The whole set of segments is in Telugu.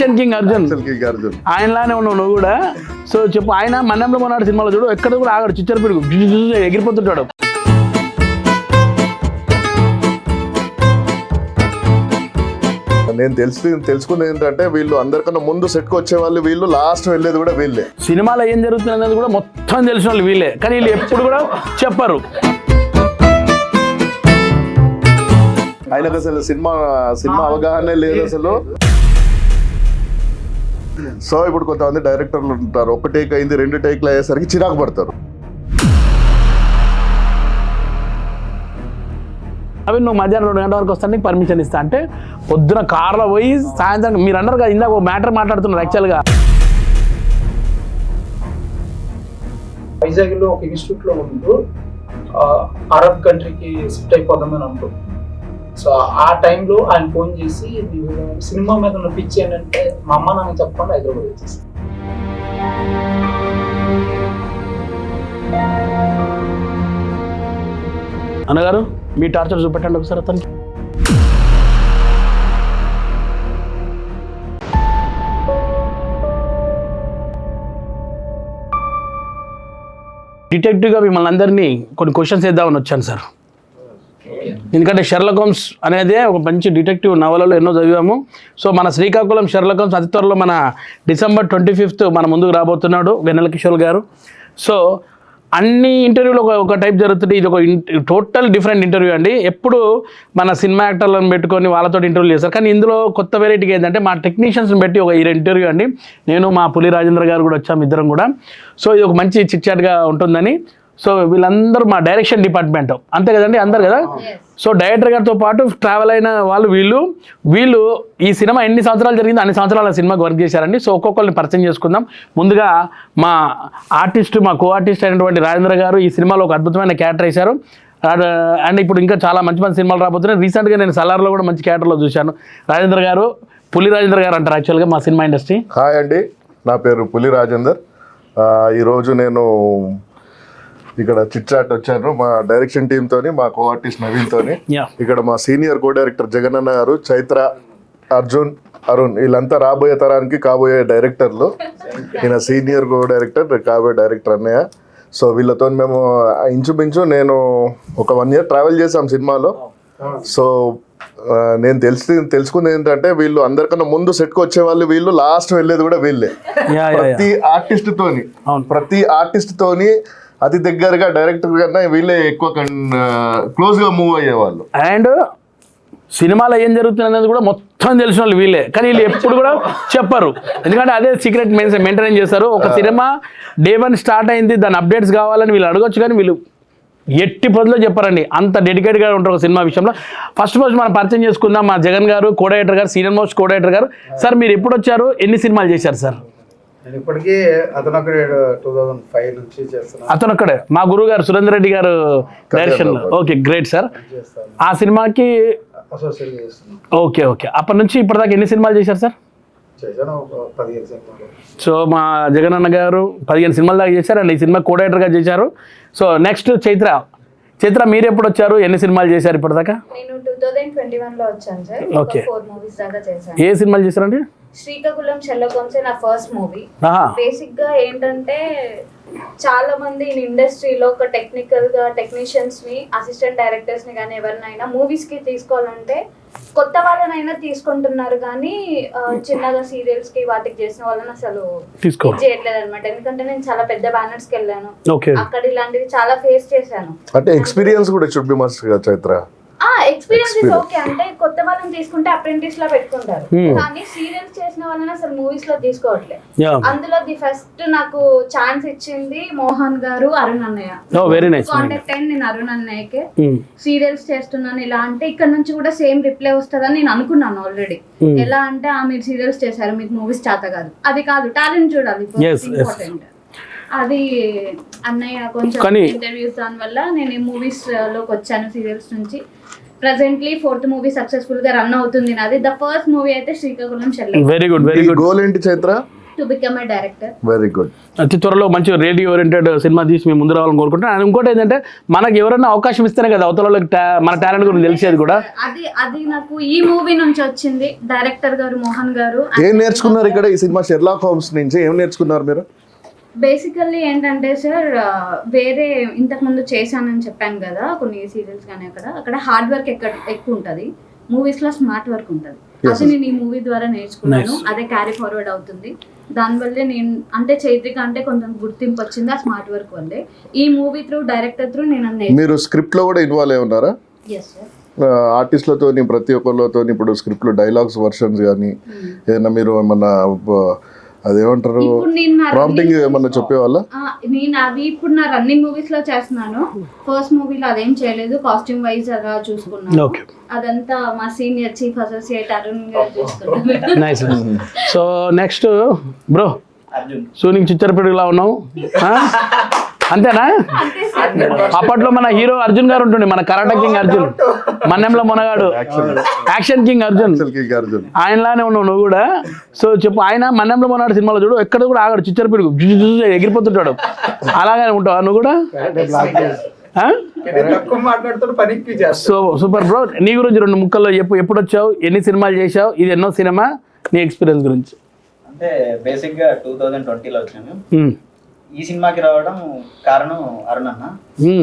యాక్షన్ కింగ్ అర్జున్ ఆయనలానే ఉన్నావు నువ్వు కూడా. సో చెప్పు, ఆయన మన్నంలో మొన్నాడు సినిమాలో చూడు ఎక్కడ కూడా ఆగాడు, చిచ్చర పిడుగు ఎగిరిపోతుంటాడు. నేను తెలుసుకున్నది ఏంటంటే వీళ్ళు అందరికన్నా ముందు సెట్కి వచ్చే వాళ్ళు వీళ్ళు, లాస్ట్ వెళ్ళేది కూడా వీళ్ళే. సినిమాలో ఏం జరుగుతుంది అనేది కూడా మొత్తం తెలిసిన వాళ్ళు వీళ్ళే, కానీ వీళ్ళు ఎప్పుడు కూడా చెప్పరు. ఆయనకు అసలు సినిమా అవగాహన లేదు అసలు. సో ఇప్పుడు కొంతమంది డైరెక్టర్లు ఉంటారు, ఒక టేక్ అయింది 2 టేక్లు అయ్యేసరికి చిరాకు పడతారు. అవి నువ్వు మధ్యాహ్నం 2 గంటల వరకు వస్తాను నీకు పర్మిషన్ ఇస్తా అంటే, పొద్దున కార్లో పోయి సాయంత్రం మీరు అన్నారు కదా ఇందాక ఒక మ్యాటర్ మాట్లాడుతున్నారు యాక్చువల్గా. వైజాగ్లో ఒక ఇన్స్టిట్యూట్లో ఉంటూ అరబ్ కంట్రీకి షిఫ్ట్ అయిపోదామని అనుకో. సో ఆ టైంలో ఆయన ఫోన్ చేసి సినిమా మీద ఉన్న పిచ్చి ఏంటంటే మా అమ్మ నాన్న చెప్పకుండా హైదరాబాద్ వచ్చేసి. అన్నగారు మీ టార్చర్ చూపెట్టండి ఒకసారి అతనికి. డిటెక్టివ్గా మిమ్మల్ని అందరినీ కొన్ని క్వశ్చన్స్ వేద్దామని వచ్చాను సార్. ఎందుకంటే షెర్లక్ హోమ్స్ అనేది ఒక మంచి డిటెక్టివ్ నవలలో ఎన్నో చదివాము. సో మన శ్రీకాకుళం షెర్లక్ హోమ్స్ అతి త్వరలో మన December 25th మన ముందుకు రాబోతున్నాడు వెన్నెల కిషోర్ గారు. సో అన్ని ఇంటర్వ్యూలు ఒక టైప్ జరుగుతుంది, ఇది ఒక టోటల్ డిఫరెంట్ ఇంటర్వ్యూ అండి. ఎప్పుడు మన సినిమా యాక్టర్లను పెట్టుకొని వాళ్ళతో ఇంటర్వ్యూ చేస్తారు, కానీ ఇందులో కొత్త వెరైటీగా ఏంటంటే మా టెక్నీషియన్స్ని పెట్టి ఒక ఇంటర్వ్యూ అండి. నేను మా పులి రాజేంద్ర గారు కూడా వచ్చాము, ఇద్దరం కూడా. సో ఇది ఒక మంచి చిట్ చాట్గా ఉంటుందని. సో వీళ్ళందరూ మా డైరెక్షన్ డిపార్ట్మెంట్ అంతే కదండి, అందరు కదా. సో డైరెక్టర్ గారితో పాటు ట్రావెల్ అయిన వాళ్ళు వీళ్ళు ఈ సినిమా ఎన్ని సంవత్సరాలు జరిగిందో అన్ని సంవత్సరాలు సినిమాకి వర్క్ చేశారండి. సో ఒక్కొక్కరిని పరిచయం చేసుకుందాం. ముందుగా మా ఆర్టిస్ట్, మా కో ఆర్టిస్ట్ అయినటువంటి రాజేంద్ర గారు ఈ సినిమాలో ఒక అద్భుతమైన క్యారెక్టర్ వేశారు. అండ్ ఇప్పుడు ఇంకా చాలా మంచి మంచి సినిమాలు రాబోతున్నాయి. రీసెంట్గా నేను సలార్లో కూడా మంచి క్యారెక్టర్లో చూశాను. రాజేంద్ర గారు, పులి రాజేంద్ర గారు అంటారు యాక్చువల్గా మా సినిమా ఇండస్ట్రీ. హాయ్ అండి, నా పేరు పులి రాజేందర్. ఈరోజు నేను ఇక్కడ చిట్ చాట్ వచ్చాను మా డైరెక్షన్ టీమ్ తోని, మా కో ఆర్టిస్ట్ నవీన్ తోని. ఇక్కడ మా సీనియర్ కో డైరెక్టర్ జగనన్న గారు, చైత్ర, అర్జున్, అరుణ్ వీళ్ళంతా రాబోయే తరానికి కాబోయే డైరెక్టర్లు. ఈయన సీనియర్ కో డైరెక్టర్, కాబోయే డైరెక్టర్ అన్నయ్య. సో వీళ్ళతో మేము ఇంచుమించు నేను ఒక 1 year ట్రావెల్ చేసాం సినిమాలో. సో నేను తెలుసుకున్నది ఏంటంటే వీళ్ళు అందరికన్నా ముందు సెట్కి వచ్చే వాళ్ళు వీళ్ళు, లాస్ట్ వెళ్ళేది కూడా వీళ్ళే. ప్రతి ఆర్టిస్ట్ తోని అతి దగ్గరగా డైరెక్టర్ కన్నా వీళ్ళే ఎక్కువ క్లోజ్గా మూవ్ అయ్యేవాళ్ళు. అండ్ సినిమాలో ఏం జరుగుతుంది అనేది కూడా మొత్తం తెలిసిన వాళ్ళు వీళ్ళే, కానీ వీళ్ళు ఎప్పుడు కూడా చెప్పరు. ఎందుకంటే అదే సీక్రెట్ మెయింటైన్ చేస్తారు. ఒక సినిమా Day 1 స్టార్ట్ అయింది, దాని అప్డేట్స్ కావాలని వీళ్ళు అడగొచ్చు, కానీ వీళ్ళు ఎట్టి పదిలో చెప్పారండి. అంత డెడికేట్గా ఉంటారు ఒక సినిమా విషయంలో. ఫస్ట్ మనం పరిచయం చేసుకుందాం. మా జగన్ గారు, కో డైరెక్టర్ గారు, సీనియర్ మోస్ట్ కో డైరెక్టర్ గారు. సార్ మీరు ఎప్పుడు వచ్చారు, ఎన్ని సినిమాలు చేశారు సార్? నేను ఇప్పటికీ అతనొక్కడే 2005 నుంచి చేస్తున్నాను. అతనొక్కడే మా గురువు గారు సురేందర్ రెడ్డి గారు డైరెక్షన్లో. Okay, great sir. ఆ సినిమాకి ఓకే అప్పటి నుంచి ఇప్పటిదాకా ఎన్ని సినిమాలు చేశారు సార్? చేశాను 15 సినిమాలు. సో మా జగన్ అన్న గారు 15 సినిమాల దాకా చేశారు, అండ్ ఈ సినిమా కో డైరెక్టర్గా చేశారు. సో నెక్స్ట్ చైత్ర మీరు ఎప్పుడు వచ్చారు, ఎన్ని సినిమాలు చేశారు ఇప్పటిదాకా? నేను 2021లో వచ్చాను సార్. ఓకే, 4 మూవీస్ దాకా చేశాను. ఏ సినిమాలు చేశారండి? శ్రీకాకుళం షెర్లక్ హోమ్స్ నా ఫస్ట్ మూవీ. బేసిక్ గా ఏంటంటే చాలా మంది ఇండస్ట్రీలో ఒక టెక్నీషియన్స్ ని, అసిస్టెంట్ డైరెక్టర్స్ ని కానీ ఎవరినైనా మూవీస్ కి తీసుకోవాలంటే కొత్త వాళ్ళనైనా తీసుకుంటున్నారు, కానీ చిన్నగా సీరియల్స్ కి వాటికి చేసిన వాళ్ళని అసలు చేయట్లేదు అనమాట. ఎందుకంటే నేను చాలా పెద్ద బ్యానర్స్ కి వెళ్ళాను, అక్కడ ఇలాంటివి చాలా ఫేస్ చేశాను. అంటే ఎక్స్పీరియన్స్ కూడా షుడ్ బి మస్ట్ గా చైత్ర. ఎక్స్పీరియన్స్ ఇస్ ఓకే, అంటే కొత్త వాళ్ళని తీసుకుంటే అప్రెంటిస్ లా పెట్టుకుంటారు, కానీ సీరియల్స్ చేసిన వాళ్ళని అసలు మూవీస్ లో తీసుకోవట్లేదు. అందులో ది ఫస్ట్ నాకు ఛాన్స్ ఇచ్చింది మోహన్ గారు, అరుణ్ అన్నయ్య. కాంటాక్ట్ అయ్యి నేను అరుణ్ అన్నయ్యకి సీరియల్స్ చేస్తున్నాను ఇలా అంటే, ఇక్కడ నుంచి కూడా సేమ్ రిప్లై వస్తుందని నేను అనుకున్నాను ఆల్రెడీ. ఎలా అంటే మీరు సీరియల్స్ చేశారు, మీకు మూవీస్ చేత కాదు, అది కాదు, టాలెంట్ చూడాలి ఇంపార్టెంట్. అది అన్నయ్య కొంచెం ఇంటర్వ్యూస్ దాని వల్ల నేను ఈ మూవీస్ లోకి వచ్చాను సీరియల్స్ నుంచి. ప్రెసెంట్లీ 4th మూవీ సక్సెస్ఫుల్ గా రన్ అవుతుంది నాది. ద ఫస్ట్ మూవీ అయితే Srikakulam Sherlock. Very good. Goal ఏంటి Chaitra? to become a director. Very good. అతి త్వరలో మంచి రేడియో ఓరియంటెడ్ సినిమా తీసి మేము ముందు రావాలని కోరుకుంటున్నాను. అండ్ ఇంకోటి ఏంటంటే మనకి ఎవరైనా అవకాశం ఇస్తేనే కదా అవతల వాళ్ళకి మన టాలెంట్ గురించి తెలిసేది కూడా. అది నాకు ఈ మూవీ నుంచి వచ్చింది. డైరెక్టర్ గారు మోహన్ గారు ఏం నేర్చుకున్నారు ఇక్కడ ఈ సినిమా షెర్లాక్ హోమ్స్ నుంచి? ఏం నేర్చుకున్నారు మీరు? బేసికల్లీ ఏంటంటే సార్, వేరే ఇంతకు ముందు చేశానని చెప్పాను కదా కొన్ని సీరియల్స్ కానీ అక్కడ హార్డ్ వర్క్ ఎక్కువ ఉంటుంది, మూవీస్ లో స్మార్ట్ వర్క్ ఉంటుంది. అది నేను ఈ మూవీ ద్వారా నేర్చుకున్నాను. అదే క్యారీ ఫార్వర్డ్ అవుతుంది. దానివల్లే నేను అంటే చైత్రిక అంటే కొంచెం గుర్తింపు వచ్చింది ఆ స్మార్ట్ వర్క్ వల్లే. ఈ మూవీ త్రూ డైరెక్టర్ త్రూ నేను మీరు స్క్రిప్ట్ లో కూడా ఇన్వాల్వ్ అయి ఉన్నారా? Yes sir. ఆర్టిస్టులతో ప్రతి ఒక్కరితో ఇప్పుడు స్క్రిప్ట్ లో డైలాగ్స్ వర్షన్స్ కానీ ఏదైనా మీరు ఏమన్నా అదేమంటారు ప్రాంప్టింగ్ ఏమన్నా చెప్పేవాళ్ళ? నేను అవి ఇప్పుడు నా రన్నింగ్ మూవీస్ లో చేస్తున్నాను. ఫస్ట్ మూవీలో అదేం చేయలేదు, కాస్ట్యూమ్ వైజ్ అలా చూసుకున్నాను. అదంతా మా సీనియర్ చీఫ్ అసోసియేట్ అరుణ్ గారు చూసుకున్నారు. నైస్. సో నెక్స్ట్ బ్రో సూనికి చిచ్చరపిడిలా ఉన్నావు అంతేనా? అప్పట్లో మన హీరో అర్జున్ గారు ఉంటుండే, మన కరాటా king Arjun, మన్నెంలో Monagadu, action king Arjun, ఆయనలానే ఉన్నావు నువ్వు కూడా. సో చెప్పు, ఆయన మన్నెంలో మొనగాడు సినిమాలో చూడు ఎక్కడ కూడా ఆగాడు, చిచ్చరపిడుగు ఎగిరిపోతుంటాడు, అలాగే ఉంటావా నువ్వు కూడా? So super bro. నీ గురించి 2 ముక్కల్లో చెప్పు, ఎప్పుడు వచ్చావు, ఎన్ని సినిమాలు చేసావు, ఇది ఎన్నో సినిమా, నీ ఎక్స్పీరియన్స్ గురించి. అంటే బేసిక్గా 2020లో వచ్చాను. ఈ సినిమాకి రావడం కారణం అరుణ్ అన్న.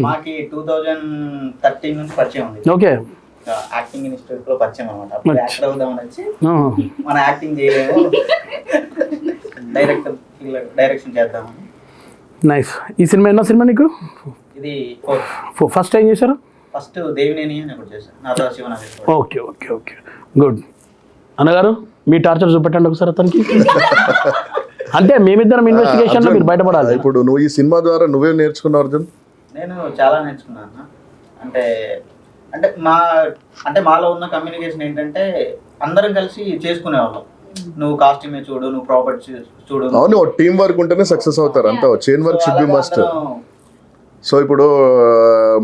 మాకి 2013 నుంచి పరిచయం ఉంది. ఓకే. యాక్టింగ్ ఇన్స్టిట్యూట్ లో పరిచయం అనమాట. అప్పుడు యాక్టర్ అవుదామని వచ్చి మన యాక్టింగ్ చేయలేము, డైరెక్షన్ చేద్దామని. నైస్. ఈ సినిమా ఎన్నో సినిమా నీకు? ఇది ఫస్ట్ టైం చేశారు? ఫస్ట్ దేవినేని అని ఒకటి చేశాను, నాతో Shivanath. Okay okay okay good. అన్నగారు మీ టార్చర్ చూపెట్టండి ఒకసారి అతనికి. అంటే మేమిద్దరం ఇన్వెస్టిగేషన్ లో మీరు బయటపడాలి. ఇప్పుడు నువ్వు ఈ సినిమా ద్వారా నువ్వేం నేర్చుకున్నావు అర్జున్? నేను చాలా నేర్చుకున్నాను. అంటే మాలో ఉన్న కమ్యూనికేషన్ ఏంటంటే అందరం కలిసి చేసుకునేవాళ్ళం. నువ్వు కాస్ట్యూమే చూడు, నువ్వు ప్రాపర్టీ చూడు. అవును, టీం వర్క్ ఉంటేనే సక్సెస్ అవుతారు. అంతా chain work should be must. So ఇప్పుడు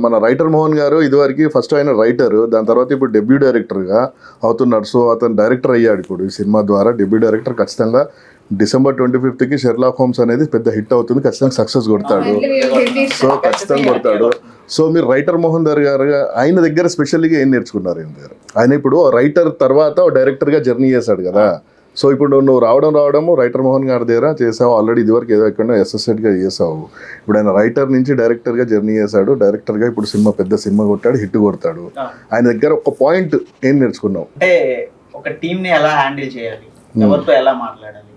మన రైటర్ మోహన్ గారు ఇదివరకు ఫస్ట్ ఆయన రైటర్, దాని తర్వాత ఇప్పుడు డెబ్యూ డైరెక్టర్గా అవుతున్నాడు. సో అతను డైరెక్టర్ అయ్యాడు. ఇప్పుడు ఈ సినిమా ద్వారా డెబ్యూ డైరెక్టర్. ఖచ్చితంగా December 25కి షెర్లాక్ హోమ్స్ అనేది పెద్ద హిట్ అవుతుంది, ఖచ్చితంగా సక్సెస్ కొడతాడు. సో ఖచ్చితంగా కొడతాడు. సో మీరు రైటర్ మోహన్ గారు ఆయన దగ్గర స్పెషల్గా ఏం నేర్చుకున్నారు? ఆయన ఇప్పుడు రైటర్ తర్వాత డైరెక్టర్గా జర్నీ చేశాడు కదా. సో ఇప్పుడు నువ్వు రావడము రైటర్ మోహన్ గారి దగ్గర చేసావు ఆల్రెడీ. ఇదివరకు ఏదో ఎక్కడ అసోసియేట్గా చేసావు. ఇప్పుడు ఆయన రైటర్ నుంచి డైరెక్టర్గా జర్నీ చేశాడు. డైరెక్టర్గా ఇప్పుడు పెద్ద సినిమా కొట్టాడు, హిట్ కొడతాడు. ఆయన దగ్గర ఒక పాయింట్ ఏం నేర్చుకున్నావు? అంటే ఒక టీమ్ ని ఎలా హ్యాండిల్ చేయాలి, ఎవరితో ఎలా మాట్లాడాలి,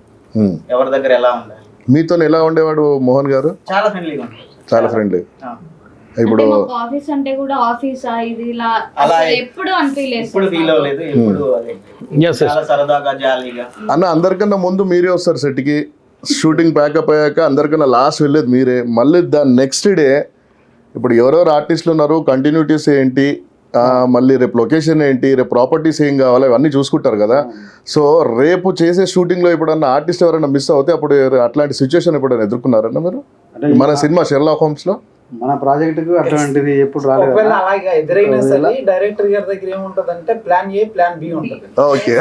ఎవరి దగ్గర ఎలా ఉండాలి. మీతో ఎలా ఉండేవాడు మోహన్ గారు? చాలా ఫ్రెండ్లీగా ఉంటాడు. చాలా ఫ్రెండ్లీ. ఇప్పుడు ఆఫీస్ అంటే కూడా ఆఫీసా ఇది ఇలా ఎప్పుడు అనిపించలేదు, ఇప్పుడు ఫీల్ అవ్వలేదు. ఎప్పుడు అదే చాలా సరదాగా జాలీగా. అన్న అందరికన్నా ముందు మీరే వస్తారు సెట్కి. షూటింగ్ ప్యాకప్ అయ్యాక అందరికన్నా లాస్ట్ వెళ్ళేది మీరే. మళ్ళీ దాని నెక్స్ట్ డే ఇప్పుడు ఎవరెవరు ఆర్టిస్టులు ఉన్నారు, కంటిన్యూటీస్ ఏంటి, మళ్ళీ రేపు లొకేషన్ ఏంటి, రేపు ప్రాపర్టీస్ ఏం కావాలి, ఇవన్నీ చూసుకుంటారు కదా. సో రేపు చేసే షూటింగ్లో ఎప్పుడన్నా ఆర్టిస్ట్ ఎవరైనా మిస్ అవుతే అప్పుడు అట్లాంటి సిచ్యువేషన్ ఎప్పుడైనా ఎదుర్కొన్నారన్న మీరు? మన సినిమా షెర్లాక్ హోమ్స్ లో మన ప్రాజెక్ట్ కు అటువంటిది ఎప్పుడు రాలేదు. అలాగే ఎదురైనా సరే డైరెక్టర్ గారి దగ్గర ఏముంటది అంటే ప్లాన్ ఏ ప్లాన్ బి ఉంటది. ఓకే,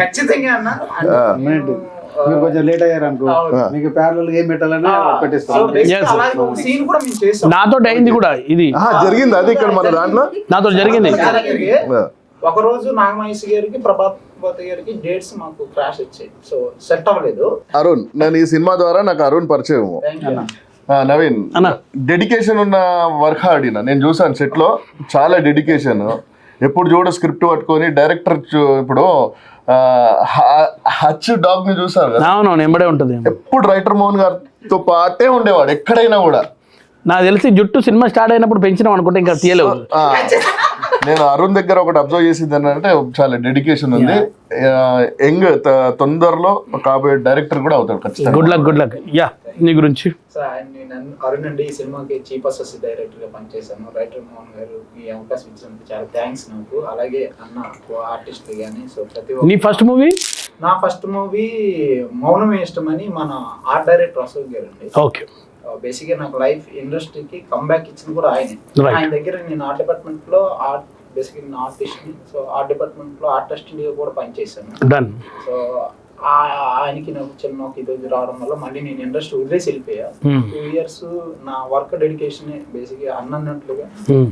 ఖచ్చితంగా అన్న. మీరు కొంచెం లేట్ అయ్యారు అనుకో, మీకు ప్యారలల్ ఏం పెట్టాలని పెట్టిస్తాం. నాతో అయింది కూడా ఇది జరిగింది. అది ఇక్కడ మన దాంట్లో నాతో జరిగింది. ఒక రోజు నాగమహేష్ గారికి ప్రభావతి గారికి డేట్స్ మాకు క్రాష్ వచ్చాయి. సో సెట్ అవ్వలేదు. అరుణ్, నేను ఈ సినిమా ద్వారా నాకు అరుణ్ పరిచయం. నవీన్ డెడికేషన్ ఉన్న వర్క్ ఆడిన నేను చూసాను సెట్ లో. చాలా డెడికేషన్. ఎప్పుడు చూడ స్క్రిప్ట్ పట్టుకొని డైరెక్టర్ ఇప్పుడు హచ్ డాగ్ ని చూసారు కదా, ఎంబడే ఉంటది. ఎప్పుడు రైటర్ మోహన్ గారితో పాటే ఉండేవాడు ఎక్కడైనా కూడా. నాకు తెలిసి జుట్టు సినిమా స్టార్ట్ అయినప్పుడు పెంచినాం అనుకుంటే ఇంకా తీయలేవు. నేను అరుణ్ దగ్గర ఒకటి అబ్జర్వ్ చేసింది ఏంటంటే చాలా డెడికేషన్ ఉంది. యంగ్ తొందరలో కాబోయే డైరెక్టర్ కూడా అవుతాడు ఖచ్చితంగా. Good luck, good luck. Yeah, నీ గురించి అరుణ్ అండి, ఈ సినిమాకి చీఫ్ అసోసియేట్ డైరెక్టర్ గా పనిచేశాను. రైటర్ మోహన్ గారు ఈ అవకాశం ఇచ్చినందుకు చాలా థ్యాంక్స్ నాకు. అలాగే అన్న ఆర్టిస్ట్ గానీ. సో ప్రతి నీ ఫస్ట్ మూవీ? నా ఫస్ట్ మూవీ మౌనమే ఇష్టం అని మన ఆర్ట్ డైరెక్టర్ అశోక్ గారు అండి. ఓకే. బేసిక్ గా నాకు లైఫ్ ఇండస్ట్రీకి కంబ్యాక్ ఇచ్చింది కూడా ఆయనే. ఆయన దగ్గర నేను ఆర్ట్ డిపార్ట్మెంట్ లో బేసిక్ ఆర్టిస్ట్ ని. సో ఆర్ట్ డిపార్ట్మెంట్ లో ఆర్ట్ అసిస్టెంట్ గా కూడా పనిచేశాను. డన్. సో ఆయనకి నాకు చిన్న ఒక ఇది రావడం వల్ల మళ్ళీ నేను ఇండస్ట్రీ వదిలేసి వెళ్ళిపోయా. 2 years నా వర్క్ డెడికేషన్ బేసిక్గా అన్నట్లుగా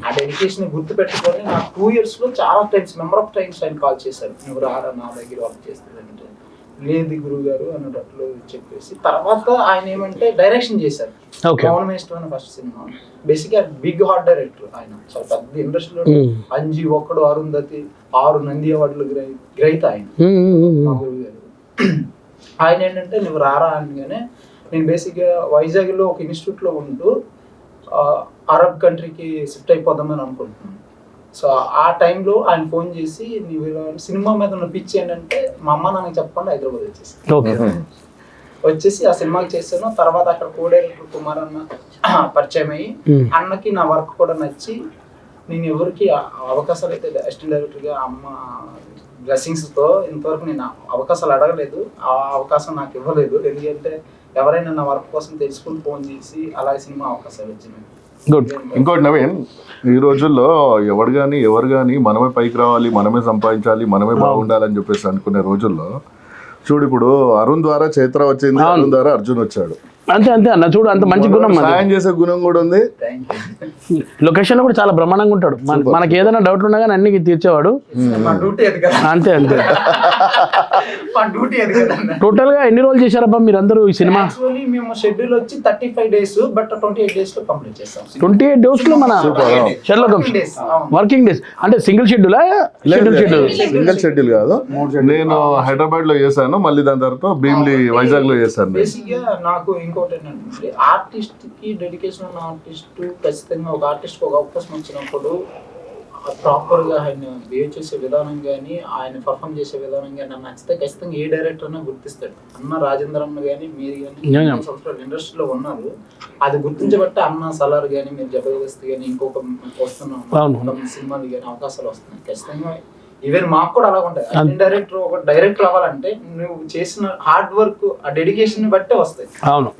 ఆ డెడికేషన్ గుర్తు పెట్టుకొని నా 2 years లో చాలా టైమ్స్ నెంబర్ ఆఫ్ టైమ్స్ ఆయన కాల్ చేశారు, నువ్వు రారా నా దగ్గర వర్క్ చేస్తానంటే లేదు గురువు గారు అన్నట్లు చెప్పేసి తర్వాత ఆయన ఏమంటే డైరెక్షన్ చేశారు. పవన్ మేస్టర్ అని ఫస్ట్ సినిమా బేసిక్గా బిగ్ హార్ట్ డైరెక్టర్ ఆయన, చాలా పెద్ద ఇండస్ట్రీలో అంజి ఒక్కడు అరుంధతి 6 నంది అవార్డులు గ్రహీత ఆయన మా గురువు గారు. ఆయన ఏంటంటే నువ్వు రారా అనగానే నేను బేసిక్గా వైజాగ్లో ఒక ఇన్స్టిట్యూట్లో ఉంటూ అరబ్ కంట్రీకి షిఫ్ట్ అయిపోదామని అనుకుంటున్నాను. సో ఆ టైంలో ఆయన ఫోన్ చేసి నీవు సినిమా మీద ఉన్న పిచ్చి ఏంటంటే మా అమ్మ నాన్న చెప్పండి హైదరాబాద్ వచ్చేసి ఆ సినిమాకి చేశాను. తర్వాత అక్కడ కో-డైరెక్టర్ కుమార్ అన్న పరిచయం అయ్యి అన్నకి నా వర్క్ కూడా నచ్చి నేను ఎవరికి అవకాశాలు అయితే అసిస్టెంట్ డైరెక్టర్గా అమ్మ బ్లెస్సింగ్స్తో ఇంతవరకు నేను అవకాశాలు అడగలేదు, ఆ అవకాశం నాకు ఇవ్వలేదు. ఎందుకంటే ఎవరైనా నా వర్క్ కోసం తెలుసుకుని ఫోన్ చేసి అలాగే సినిమా అవకాశాలు వచ్చినాయి. గుడ్. ఇంకోటి నవీన్, ఈ రోజుల్లో ఎవరు కానీ మనమే పైకి రావాలి, మనమే సంపాదించాలి, మనమే బాగుండాలని చెప్పేసి అనుకునే రోజుల్లో చూడు ఇప్పుడు అరుణ్ ద్వారా చైత్ర వచ్చింది, అరుణ్ ద్వారా అర్జున్ వచ్చాడు. అంతే అంతే అన్న, చూడు అంత మంచి గుణం, సాయం చేసే గుణం కూడా ఉంది. లొకేషన్ లో కూడా చాలా బ్రహ్మాండంగా ఉంటాడు. మనకి ఏదైనా డౌట్లు ఉన్నా కానీ అన్ని తీర్చేవాడు. అంతే అంతే. టోటల్ గా ఎన్ని రోజులు చేశారబ్బా మీరందరూ ఈ సినిమా? మేము షెడ్యూల్ వచ్చి 35 days బట్ 28 days లో కంప్లీట్ చేస్తాం. 28 days లో మన షెడ్యూల్ వర్కింగ్ డేస్ అంటే సింగిల్ షెడ్యూల్ సింగిల్ షెడ్యూల్ కాదు. నేను హైదరాబాద్ లో చేశాను, మళ్ళీ దాని తర్వాత భీమిలి వైజాగ్ లో చేశాను. బేసిక్గా నాకు ఇంకోటి ఏంటంటే ఆర్టిస్ట్ కి డెడికేషన్ ఉన్న ఆర్టిస్ట్ ఖచ్చితంగా ఒక ఆర్టిస్ట్ ఒక అవకాశం వచ్చినప్పుడు ప్రాపర్ గా ఆయన బిహేవ్ చేసే విధానం కానీ ఆయన పర్ఫామ్ చేసే విధానం కానీ నాకు నచ్చితే ఖచ్చితంగా ఏ డైరెక్టర్ అయినా గుర్తిస్తాడు. అన్న రాజేంద్ర అన్న కానీ మీరు కానీ సంవత్సరాలు ఇండస్ట్రీలో ఉన్నారు, అది గుర్తించబట్టి అన్న సలార్ కానీ మీరు జబర్దస్త్ కానీ ఇంకొక వస్తున్నాం సినిమాలు కానీ అవకాశాలు వస్తున్నాయి. ఖచ్చితంగా ఈవెన్ మాకు కూడా అలా ఉంటాయి. డైరెక్టర్ ఒక డైరెక్టర్ అవ్వాలంటే నువ్వు చేసిన హార్డ్ వర్క్ ఆ డెడికేషన్ బట్టే వస్తాయి.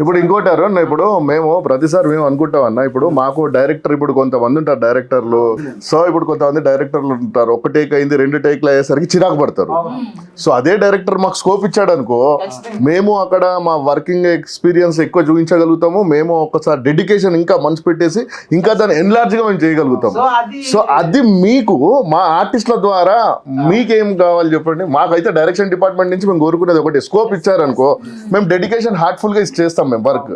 ఇప్పుడు ఇంకోటి అరుణ్, ఇప్పుడు మేము ప్రతిసారి మేము అనుకుంటాం అన్న, ఇప్పుడు మాకు డైరెక్టర్ ఇప్పుడు కొంతమంది ఉంటారు డైరెక్టర్లు. సో ఇప్పుడు కొంతమంది డైరెక్టర్లు ఉంటారు, ఒక టేక్ అయింది 2 టేక్లు అయ్యేసరికి చిరాకు పడతారు. సో అదే డైరెక్టర్ మాకు స్కోప్ ఇచ్చాడు అనుకో, మేము అక్కడ మా వర్కింగ్ ఎక్స్పీరియన్స్ ఎక్కువ చూపించగలుగుతాము, మేము ఒకసారి డెడికేషన్ ఇంకా మనసు పెట్టేసి ఇంకా దాన్ని ఎన్లార్జ్ గా మేము చేయగలుగుతాము. సో అది మీకు మా ఆర్టిస్టుల ద్వారా మీకేం కావాలి చెప్పండి. మాకైతే డైరెక్షన్ డిపార్ట్మెంట్ నుంచి మేము కోరుకునేది ఒకటి, స్కోప్ ఇచ్చారనుకో మేము డెడికేషన్ హార్ట్ఫుల్ గా చేస్తాం మేము వర్క్.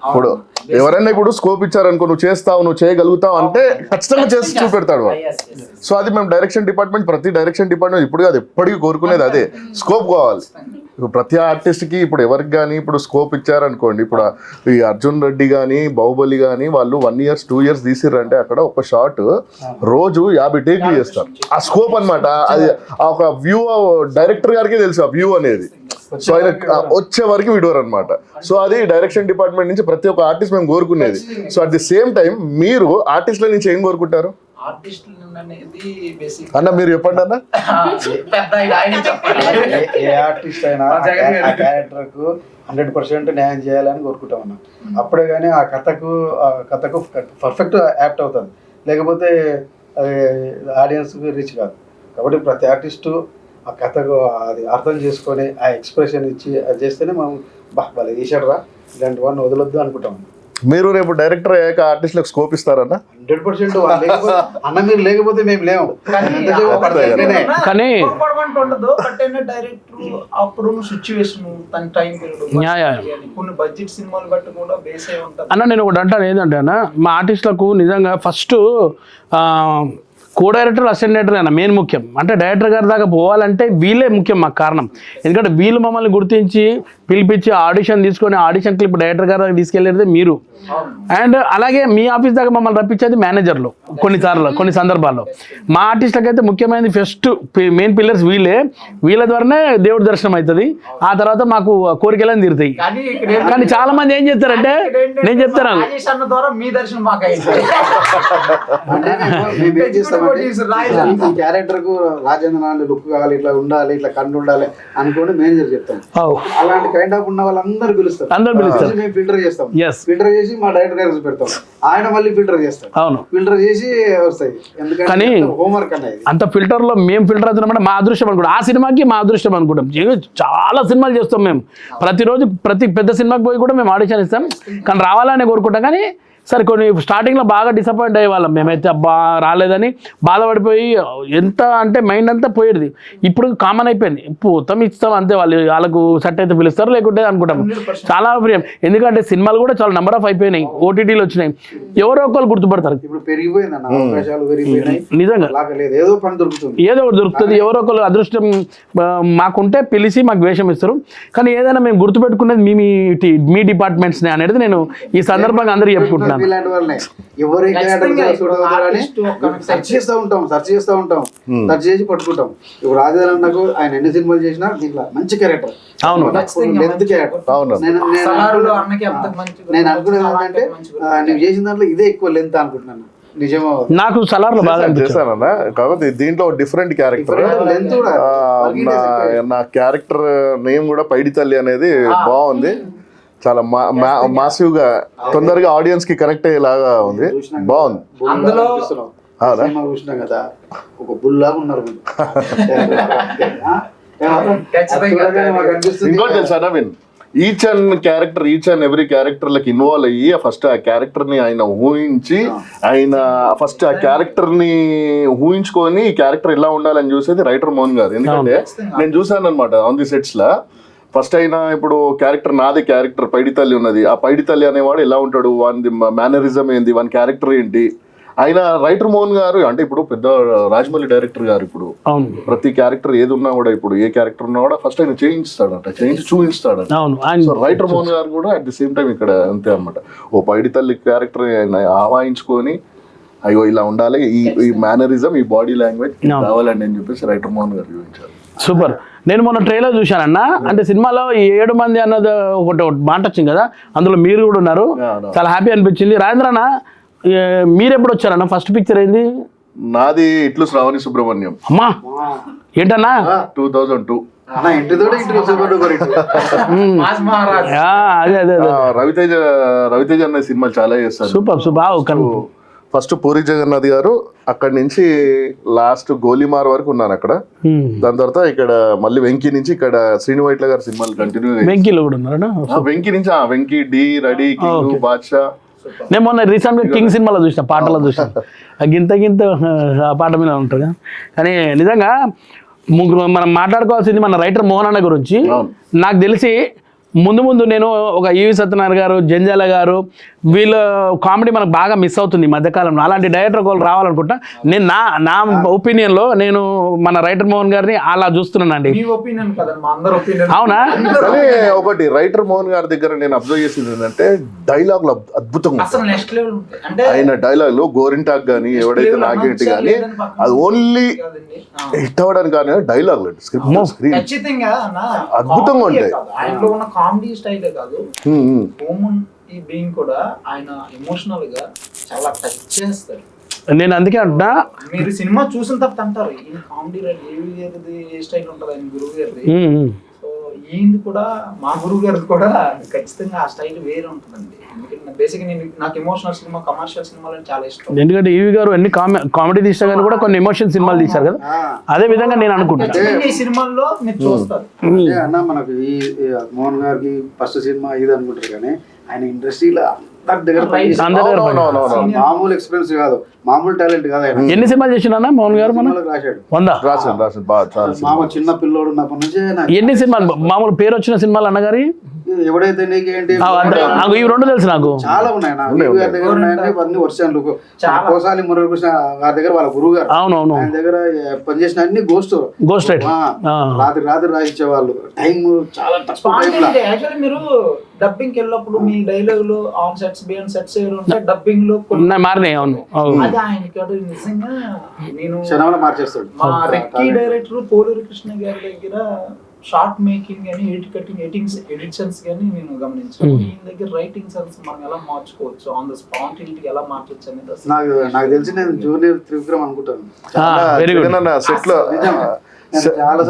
ఇప్పుడు ఎవరైనా ఇప్పుడు స్కోప్ ఇచ్చారనుకో నువ్వు చేస్తావు, నువ్వు చేయగలుగుతావు అంటే ఖచ్చితంగా చేసి చూపెడతాడు వాడు. సో అది మేము డైరెక్షన్ డిపార్ట్మెంట్, ప్రతి డైరెక్షన్ డిపార్ట్మెంట్ ఇప్పుడు కాదు ఎప్పటికీ కోరుకునేది అదే, స్కోప్ కావాలి. ప్రతి ఆర్టిస్ట్కి ఇప్పుడు ఎవరికి కానీ ఇప్పుడు స్కోప్ ఇచ్చారనుకోండి, ఇప్పుడు ఈ అర్జున్ రెడ్డి కానీ బాహుబలి కానీ వాళ్ళు 1 year 2 years తీసిర్రంటే అక్కడ ఒక షాట్ రోజు 50 టేక్లు చేస్తారు. ఆ స్కోప్ అనమాట, అది ఒక వ్యూ డైరెక్టర్ గారికి తెలుసు ఆ వ్యూ అనేది. సో ఆయన వచ్చే వరకు విడోర్ అనమాట. సో అది డైరెక్షన్ డిపార్ట్మెంట్ నుంచి ప్రతి ఒక్క ఆర్టిస్ట్ మేము కోరుకునేది. So at the same time మీరు ఆర్టిస్టుల నుంచి ఏం కోరుకుంటారు అన్న? మీరు చెప్పండి అన్న. ఏ ఆర్టిస్ట్ అయినా ఆ క్యారెక్టర్ కు 100% న్యాయం చేయాలని కోరుకుంటాం అన్న. అప్పుడే కానీ ఆ కథకు పర్ఫెక్ట్ యాప్ట్ అవుతుంది, లేకపోతే అది ఆడియన్స్ రీచ్ కాదు. కాబట్టి ప్రతి ఆర్టిస్టు ఆ కథకు అది అర్థం చేసుకొని ఆ ఎక్స్ప్రెషన్ ఇచ్చి అది చేస్తేనే మనం వాళ్ళు వేసాడు రా ఇలాంటి వాడిని వదలొద్దు అనుకుంటాం. మీరు రేపు డైరెక్టర్ అయ్యాక ఆర్టిస్టులకు స్కోప్ ఇస్తారన్న? 100% అన్న మీరు లేకపోతే మేము లేము. కానీ డైరెక్టర్ అప్పుడు సిచ్యువేషన్ తన టైం కొన్ని బడ్జెట్ సినిమాలు బట్టి కూడా బేస్ అయి ఉంటుంది అన్న. నేను ఒకటి అంటాను ఏంటంటే అన్న, మా ఆర్టిస్టులకు నిజంగా first co director assistant director అయినా మెయిన్ ముఖ్యం. అంటే డైరెక్టర్ గారి దాకా పోవాలంటే వీళ్ళే ముఖ్యం మాకు కారణం. ఎందుకంటే వీళ్ళు మమ్మల్ని గుర్తించి పిలిపించి ఆడిషన్ తీసుకొని ఆడిషన్ క్లిప్ డైరెక్టర్ గారి దాకా తీసుకెళ్ళేది మీరు. అండ్ అలాగే మీ ఆఫీస్ దాకా మమ్మల్ని రప్పించేది మేనేజర్లు కొన్ని సందర్భాల్లో. మా ఆర్టిస్టులకు అయితే ముఖ్యమైనది ఫస్ట్ మెయిన్ పిల్లర్స్ వీళ్ళే. వీళ్ళ ద్వారానే దేవుడి దర్శనం అవుతుంది, ఆ తర్వాత మాకు కోరికలని తీరుతాయి. కానీ చాలా మంది ఏం చెప్తారంటే, నేను చెప్తాను మీ దర్శనం మాకు ఈ క్యారెక్టర్ కు రాజేంద్ర లాంటి లుక్ కావాలి, ఇట్లా ఉండాలి, ఇట్లా కండు ఉండాలి అనుకోని మేనేజర్ చెప్తాం. అలాంటి కైండ్ ఆఫ్ ఉన్న వాళ్ళందరూ పిలుస్తారు, మేము ఫిల్టర్ చేస్తాం. ఫిల్టర్ చేసి మా డైరెక్టర్ గారికి పెడతాం, ఆయన మళ్ళీ ఫిల్టర్ చేస్తాం. ఫిల్టర్ చేసి వస్తాయి. ఎందుకంటే హోంవర్క్ అనేది అంత ఫిల్టర్ లో మేము ఫిల్టర్ అవుతున్నామంటే మా అదృష్టం అనుకుంటాం. ఆ సినిమాకి మా అదృష్టం అనుకుంటాం. చాలా సినిమాలు చేస్తాం మేము, ప్రతిరోజు ప్రతి పెద్ద సినిమాకి పోయి కూడా మేము ఆడిషన్ ఇస్తాం. కానీ రావాలని కోరుకుంటాం. కానీ సరే కొన్ని స్టార్టింగ్లో బాగా డిసప్పాయింట్ అయ్యేవాళ్ళం మేమైతే, అబ్బా రాలేదని బాధపడిపోయి ఎంత అంటే మైండ్ అంతా పోయేది. ఇప్పుడు కామన్ అయిపోయింది, పోతాం ఇస్తాం అంతే, వాళ్ళకు సెట్ అయితే పిలుస్తారు లేకుంటే అనుకుంటాం. చాలా ప్రియం, ఎందుకంటే సినిమాలు కూడా చాలా నెంబర్ ఆఫ్ అయిపోయినాయి, ఓటీటీలు వచ్చినాయి, ఎవరో ఒకరు గుర్తుపడతారు. నిజంగా ఏదో ఒకటి దొరుకుతుంది, ఎవరో ఒకరు అదృష్టం మాకుంటే పిలిచి మాకు వేషం ఇస్తారు. కానీ ఏదైనా మేము గుర్తుపెట్టుకునేది మీ డిపార్ట్మెంట్స్ని అనేది నేను ఈ సందర్భంగా అందరూ చెప్పుకుంటున్నాను. సెర్చ్ చేస్తూ ఉంటాం సెర్చ్ చేసి పట్టుకుంటాం. ఇప్పుడు రాజేంద్రన్నకు ఆయన ఎన్ని సినిమాలు చేసినా దీంట్లో మంచి క్యారెక్టర్. అవును, నేను అనుకునేది ఏంటంటే నేను చేసిన దాంట్లో ఇదే ఎక్కువ లెంత్ అనుకుంటున్నాను. నిజమో నాకు సలార్లో బాగా చేశానన్నా, కాకపోతే దీంట్లో డిఫరెంట్ క్యారెక్టర్. నా క్యారెక్టర్ నేమ్ కూడా పైడి తల్లి అనేది బాగుంది, చాలా మాసివ్ గా తొందరగా ఆడియన్స్ కి కనెక్ట్ అయ్యేలాగా ఉంది, బాగుంది. చూసినాం కదా, ఒక బుల్లాగా ఉన్నారు. ఇంకోటి తెలుసా Naveen, each and every character లకి ఇన్వాల్వ్ అయ్యి ఫస్ట్ ఆ క్యారెక్టర్ ని ఆయన ఊహించి, ఆయన ఫస్ట్ ఆ క్యారెక్టర్ ని ఊహించుకొని ఈ క్యారెక్టర్ ఎలా ఉండాలని చూసేది రైటర్ మోహన్ గారు. ఎందుకంటే నేను చూసాను అనమాట on the sets law. First అయినా ఇప్పుడు క్యారెక్టర్ నాదే క్యారెక్టర్ పైడి తల్లి ఉన్నది, ఆ పైడి తల్లి అనేవాడు ఎలా ఉంటాడు, వాని మేనరిజం ఏంది, వాని క్యారెక్టర్ ఏంటి, ఆయన రైటర్ మోహన్ గారు అంటే ఇప్పుడు పెద్ద రాజమౌళి డైరెక్టర్ గారు ఇప్పుడు ప్రతి క్యారెక్టర్ ఏది ఉన్నా కూడా ఇప్పుడు ఏ క్యారెక్టర్ ఉన్నా కూడా ఫస్ట్ ఆయన చేయించుతాడంట, చేయించి చూపిస్తాడంట. సో రైటర్ మోహన్ గారు కూడా అట్ ది సేమ్ టైం ఇక్కడ అంతే అనమాట. ఓ పైడి తల్లి క్యారెక్టర్ ఆయన ఆవాహించుకొని అయ్యో ఇలా ఉండాలి, ఈ మేనరిజం ఈ బాడీ లాంగ్వేజ్ కావాలండి అని చెప్పేసి రైటర్ మోహన్ గారు చూపించారు. సూపర్. నేను మొన్న ట్రైలర్ చూశానన్న, అంటే సినిమాలో ఈ 7 మంది అన్నది ఒకటి మాట వచ్చింది కదా, అందులో మీరు కూడా ఉన్నారు, చాలా హ్యాపీ అనిపించింది. రాజేంద్ర అన్న, మీరు ఎప్పుడు వచ్చారన్న? ఫస్ట్ పిక్చర్ ఏంది? నాది ఇట్లు శ్రావణి సుబ్రహ్మణ్యం. అమ్మా ఏంటన్నా? 2002. అదే అదే రవితేజ అనే సినిమాలు చాలా చేస్తారు. సూపర్. ఫస్ట్ పూరి జగన్నాథ్ గారు, అక్కడి నుంచి లాస్ట్ గోలీమార్ వరకు ఉన్నారు అక్కడ. దాని తర్వాత ఇక్కడ మళ్ళీ వెంకీ నుంచి ఇక్కడ శ్రీను వైట్ల గారి సినిమాలు కంటిన్యూ. వెంకీలో కూడా ఉన్నారా? వెంకీ నుంచి వెంకీ, డి, రెడీ, కింగ్, బాద్షా. నేను మొన్న రీసెంట్ గా కింగ్ సినిమాలో చూసిన, పాటలో చూసిన, గింత పాట మీద ఉంటుంది. కానీ నిజంగా మనం మాట్లాడుకోవాల్సింది మన రైటర్ మోహన్ అన్న గురించి. నాకు తెలిసి ముందు నేను ఒక ఈవి సత్యనారాయణ గారు, జంజాల గారు, వీళ్ళ కామెడీ మనకు బాగా మిస్ అవుతుంది ఈ మధ్యకాలంలో. అలాంటి డైరెక్టర్ ఒకళ్ళు రావాలనుకుంటా. నేను నా ఒపీనియన్లో నేను మన రైటర్ మోహన్ గారిని అలా చూస్తున్నానండి. అవునా? ఒకటి రైటర్ మోహన్ గారి దగ్గర నేను అబ్జర్వ్ చేసింది ఏంటంటే డైలాగ్ అద్భుతంగా, ఆయన డైలాగ్ లో గోరింటాక్ గానీ ఎవడైతే నాగేంటి గానీ అది ఓన్లీ హిట్ అవ్వడానికి కానీ డైలాగ్ అద్భుతంగా ఉంటాయి. కామెడీ స్టైలే కాదు, ఈ బీయింగ్ కూడా ఆయన ఎమోషనల్ గా చాలా టచ్ చేస్తారు. నేను అందుకే అంటున్నా, మీరు సినిమా చూసిన తర్వాత అంటారు ఈ కామెడీ ఏ స్టైల్ ఉంటుంది ఆయన గురువు గారిది. సో ఈయనది కూడా మా గురువు గారిది కూడా ఖచ్చితంగా ఆ స్టైల్ వేరే ఉంటుందండి. ఎందుకంటే బేసిక్గా నాకు ఎమోషనల్ సినిమా, కమర్షియల్ సినిమాలు అంటే చాలా ఇష్టం. ఎందుకంటే ఈవి గారు అన్ని కామెడీ తీసా కానీ కూడా కొన్ని ఎమోషన్ సినిమాలు తీశారు కదా, అదే విధంగా నేను అనుకుంటున్నాను ఈ సినిమాల్లో మీరు చూస్తారు. అన్న మనకు ఈ మోహన్ గారికి ఫస్ట్ సినిమా ఇది అనుకుంటారు, కానీ ఆయన ఇండస్ట్రీలో మామూలు ఎక్స్పీరియన్స్ కాదు, మామూలు టాలెంట్ కాదు. ఎన్ని సినిమాలు చేసినా మోహన్ గారు? రాశాడు. మామూలు చిన్న పిల్లోడు ఉన్నప్పటి నుంచి ఎన్ని సినిమాలు, మామూలు పేరు వచ్చిన సినిమాలు అన్నగారి ఎవడైతే నీకేంటి ఈ 2 తెలుసు నాకు. చాలా ఉన్నాయి గారి దగ్గర ఉన్నాయండి అన్ని వర్షాలు. కోసాలి మురళీకృష్ణ గారి దగ్గర వాళ్ళ గురువు గారు, అవునవును, ఆయన దగ్గర పనిచేసిన అన్ని గోస్ట్ రాత్రి రాయించే వాళ్ళు. టైం చాలా తక్కువ. మీరు డబ్బింగ్ వెళ్ళినప్పుడు మీ డైలాగులు on sets, beyond sets dubbing లో మారినాయి. అవును, అది ఆయన నిజంగా నేను క్షణంలో మార్చేస్తాడు. మా రెక్కీ డైరెక్టర్ పోలూరి కృష్ణ గారి దగ్గర షార్ట్ మేకింగ్ కానీ ఎడిషన్స్ కానీ నేను గమనించాను. ఈ దగ్గర రైటింగ్ సెన్స్ మనం ఎలా మార్చుకోవచ్చు, ఆన్ ద స్పాంటినిటీ ఎలా మార్చొచ్చు అనేది అసలు నాకు తెలిసి నేను జూనియర్ త్రివిక్రమ్ అనుకుంటాను. జగనన్న సెట్ లో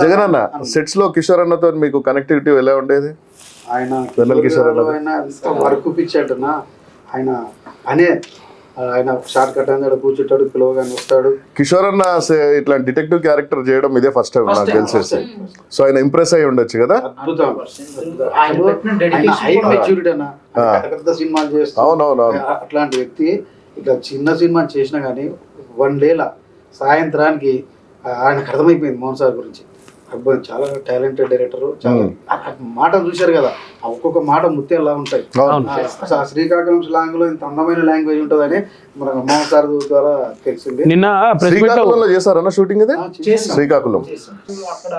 జగనన్న సెట్స్ లో కిషోర్ అన్నతో మీకు కనెక్టివిటీ ఎలా ఉండేది? ఆయన వెన్నెల కిషోర్ అన్న ఆయన ఎంత వర్క్ పిచ్చాటనా, ఆయన షార్ట్ కట్ అని కూర్చుంటాడు, పిలవగానే వస్తాడు. కిషోర్ అన్న ఇట్లా డిటెక్టివ్ క్యారెక్టర్ చేయడం ఇదే ఫస్ట్ టైం నాకు తెలిసేసి. సో ఆయన ఇంప్రెస్ అయ్యి ఉండొచ్చు కదా. అద్భుతం. ఆయన పెట్టిన ఆయన dedication హై కూడా- మెచ్యూరిటీ అన్న, పెద్ద సినిమాలు చేస్తూ అవునవునవును. అట్లాంటి వ్యక్తి ఇట్లా చిన్న సినిమా చేసినా కానీ 1 డేలా సాయంత్రానికి ఆయనకు అర్థమైపోయింది మోహన్ సార్ గురించి. అబ్బాయి చాలా టాలెంటెడ్ డైరెక్టర్. చాలా మాట చూశారు కదా, ఆ ఒక్కొక్క మాట ముత్యాలా ఉంటాయి. ఆ శ్రీకాకుళం స్లాంగ్ లో ఇంత అందమైన లాంగ్వేజ్ ఉంటుందని మన మోహన్ సార్ ద్వారా తెలిసింది. నిన్న శ్రీకాకుళంలో చేశారన్న షూటింగ్ ఇది? చేసాం. శ్రీకాకుళం చేసాం. అక్కడ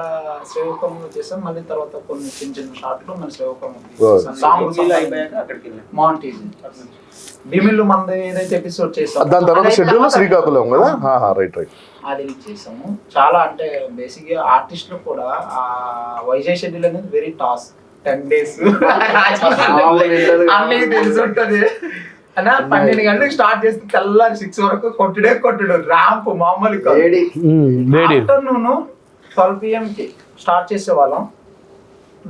శ్రీకాకుళంలో చేసాం. మళ్ళీ తర్వాత కొన్ని చిన్న చిన్న షాట్లు మన శ్రీకాకుళం అయిపోయాక అక్కడికి వెళ్ళాం. మాంటీజ్ భీమిల్లు మంది ఏదైతే ఎపిసోడ్ చేసాం దాని తర్వాత షెడ్యూల్ శ్రీకాకుళం కదా. Right right. అది చేసాము. చాలా అంటే బేసిక్ గా ఆర్టిస్టులు కూడా ఆ వైజాగ్ షెడ్యూల్ అనేది వెరీ టాస్క్. 10 days అన్నీ తెలిసి ఉంటది అన్న. 12 గంటలకు స్టార్ట్ చేస్తే తెల్లారి 6 వరకు కొట్టుడు ర్యాంప్ మామూలు ఆఫ్టర్నూన్ 12 PM కి స్టార్ట్ చేసేవాళ్ళం.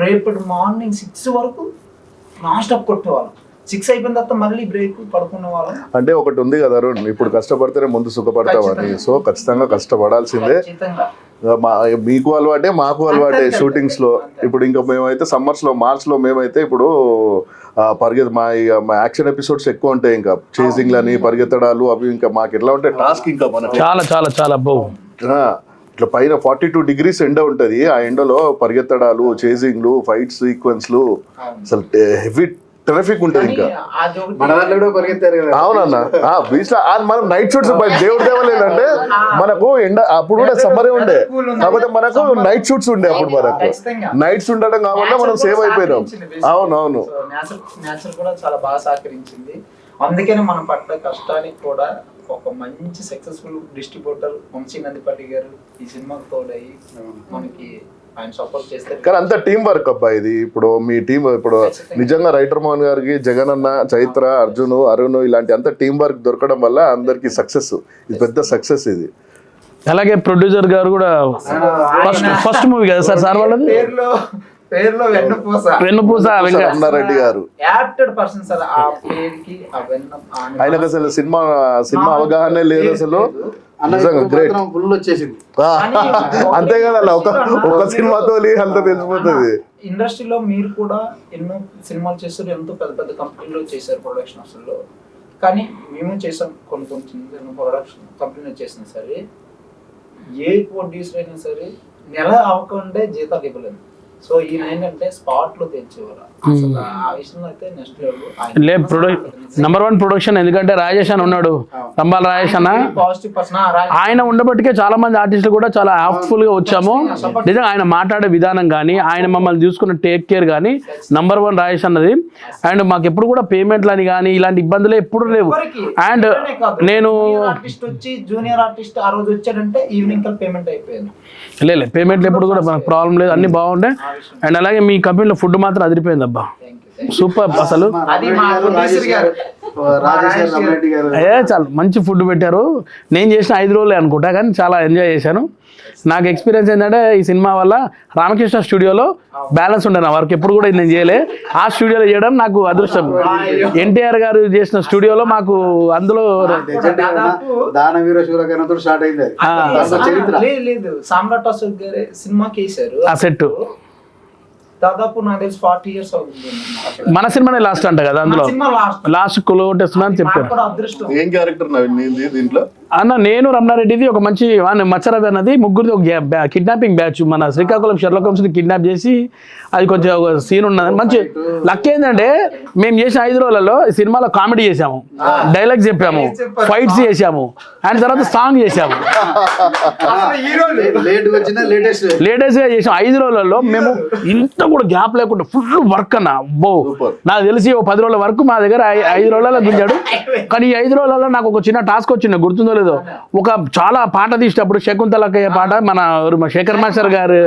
రేపటి మార్నింగ్ 6 వరకు నాన్ స్టాప్ కొట్టేవాళ్ళం. 6 అయిపోయిన తర్వాత మళ్ళీ బ్రేక్ పడుకునే వాళ్ళం. అంటే ఒకటి ఉంది కదా అరుణ్, ఇప్పుడు కష్టపడితేనే ముందు సుఖపడతామని. సో ఖచ్చితంగా కష్టపడాల్సిందే. ఖచ్చితంగా మీకు అలవాటే మాకు అలవాటే షూటింగ్స్ లో. ఇప్పుడు ఇంకా మేమైతే సమ్మర్స్ లో మార్చ్ లో మేమైతే ఇప్పుడు పరిగెత్త మా యాక్షన్ ఎపిసోడ్స్ ఎక్కువ ఉంటాయి. ఇంకా చేసింగ్ లని పరిగెత్తడాలు అవి ఇంకా మాకు ఎట్లా ఉంటాయి టాస్క్. ఇంకా మనకి చాలా చాలా చాలా ఇట్లా పైన 42 degrees ఎండ ఉంటది. ఆ ఎండలో పరిగెత్తడాలు, చేసింగ్లు, ఫైట్ సీక్వెన్స్లు అసలు హెవీ ట్రాఫిక్ ఉంటది. ఇంకా మన దాంట్లో కూడా పరిగెత్తారు కదా. అవునన్న బీచ్ లో మనం నైట్ షూట్స్ దేవుడు దేవలేదంటే మనకు ఎండ అప్పుడు కూడా సమ్మరే ఉండే, కాకపోతే మనకు నైట్ షూట్స్ ఉండే. అప్పుడు మనకు నైట్స్ ఉండడం కాబట్టి మనం సేవ్ అయిపోయినాం. అవునవును. నేచర్ కూడా చాలా బాగా సహకరించింది. అందుకనే మనం పడ్డ కష్టానికి కూడా ఒక మంచి సక్సెస్ఫుల్ డిస్ట్రిబ్యూటర్ వంశీ నందిపల్లి గారు ఈ సినిమాకి తోడయి మనకి ఆయన సపోర్ట్ చేస్తారు. కానీ అంత టీం వర్క్ అబ్బా ఇది. ఇప్పుడు మీ టీం ఇప్పుడు నిజంగా రైటర్ మోహన్ గారికి, జగన్ అన్న, చైత్ర, అర్జున్, అరుణ్ ఇలాంటి అంత టీం వర్క్ దొరకడం వల్ల అందరికి సక్సెస్. ఇది పెద్ద సక్సెస్ ఇది. అలాగే ప్రొడ్యూసర్ గారు కూడా ఫస్ట్ మూవీ కదా సార్ వాళ్ళది. పేరులో వెన్నుపూస రమణారెడ్డి గారు యాప్టెడ్ పర్సన్ సార్. ఆ పేరుకి ఆ వెన్న ఆయనకు అసలు సినిమా అవగాహన లేదు అసలు. ఫుల్ వచ్చేసింది. అంతే కదా, ఒక సినిమాతో అంత తెలిసిపోతుంది. ఇండస్ట్రీలో మీరు కూడా ఎన్నో సినిమాలు చేస్తారు, ఎంతో పెద్ద పెద్ద కంపెనీలో చేశారు ప్రొడక్షన్ హౌస్లో. కానీ మేము చేసాం కొన్ని చిన్న ప్రొడక్షన్ కంపెనీలో చేసినా సరే, ఏ ప్రొడ్యూసర్ అయినా సరే నెల అవ్వకుండా జీతాలు ఇవ్వలేదు. సో ఈయన ఏంటంటే స్పాట్ లో తెచ్చేవారు. ఆ విషయంలో అయితే నెక్స్ట్ లెవెల్ నంబర్ 1 ప్రొడక్షన్. ఎందుకంటే రాజేష్ అని ఉన్నాడు, రంబాల రాజేష్ అన్న. Positive person. ఆయన ఉండబట్టికే చాలా మంది ఆర్టిస్టులు కూడా చాలా హ్యాపీఫుల్ గా వచ్చాము. నిజంగా ఆయన మాట్లాడే విధానం కానీ, ఆయన మమ్మల్ని చూసుకున్న టేక్ కేర్ కానీ నంబర్ 1 రాజేష్ అన్నది. అండ్ మాకు ఎప్పుడు కూడా పేమెంట్లు అని కానీ ఇలాంటి ఇబ్బందులు ఎప్పుడు లేవు. అండ్ నేను ఆర్టిస్ట్ వచ్చి జూనియర్ ఆర్టిస్ట్ ఆ రోజు వచ్చాడంటే ఈవినింగ్ కల్ పేమెంట్ అయిపోయింది. లేదు పేమెంట్లు ఎప్పుడు కూడా మనకు ప్రాబ్లం లేదు, అన్ని బాగుండే. అండ్ అలాగే మీ కంపెనీలో ఫుడ్ మాత్రం అదిరిపోయింది అబ్బా, సూపర్ అసలు. చాలా మంచి ఫుడ్ పెట్టారు. నేను చేసిన 5 రోజులే అనుకుంటా, కానీ చాలా ఎంజాయ్ చేశాను. నాకు ఎక్స్పీరియన్స్ ఏంటంటే ఈ సినిమా వల్ల రామకృష్ణ స్టూడియోలో బ్యాలెన్స్ ఉండే నా వర్క్ ఎప్పుడు కూడా నేను చేయలే. ఆ స్టూడియోలో చేయడం నాకు అదృష్టం. ఎన్టీఆర్ గారు చేసిన స్టూడియోలో మాకు అందులో లేదు సామ్రాట్ అశోక్ గారు సినిమాకి వేశారు ఆ సెట్. దాదాపు నాకు తెలిసి 40 years అవుతుంది. మన సినిమానే లాస్ట్ అంట కదా, అందులో లాస్ట్ కొలగొట్టేస్తున్నా అని చెప్పారు. ఏం క్యారెక్టర్ దీంట్లో అన్న? నేను రమణారెడ్డిది ఒక మంచి మచ్చరవి అన్నది, ముగ్గురిది ఒక కిడ్నాపింగ్ బ్యాచ్. మన శ్రీకాకుళం షెర్లాక్ హోమ్స్ని కిడ్నాప్ చేసి అది కొంచెం ఒక సీన్ ఉన్నది. మంచి లక్ ఏంటంటే మేము చేసిన 5 రోజులలో ఈ సినిమాలో కామెడీ చేసాము, డైలాగ్స్ చెప్పాము, ఫైట్స్ చేసాము, అండ్ తర్వాత సాంగ్ చేసాము. లేటెస్ట్ గా చేసాం 5 రోజులలో. మేము ఇంత కూడా గ్యాప్ లేకుండా ఫుల్ వర్క్ అన్న. నాకు తెలిసి 10 రోజుల వరకు మా దగ్గర 5 రోజులలో గుంజాడు. కానీ ఈ 5 రోజులలో నాకు ఒక చిన్న టాస్క్ వచ్చింది, గుర్తుందో లేదో ఒక చాలా పాట తీసేటప్పుడు శకుంతలకయ్య పాట మన శేఖర్ మాస్టర్ గారు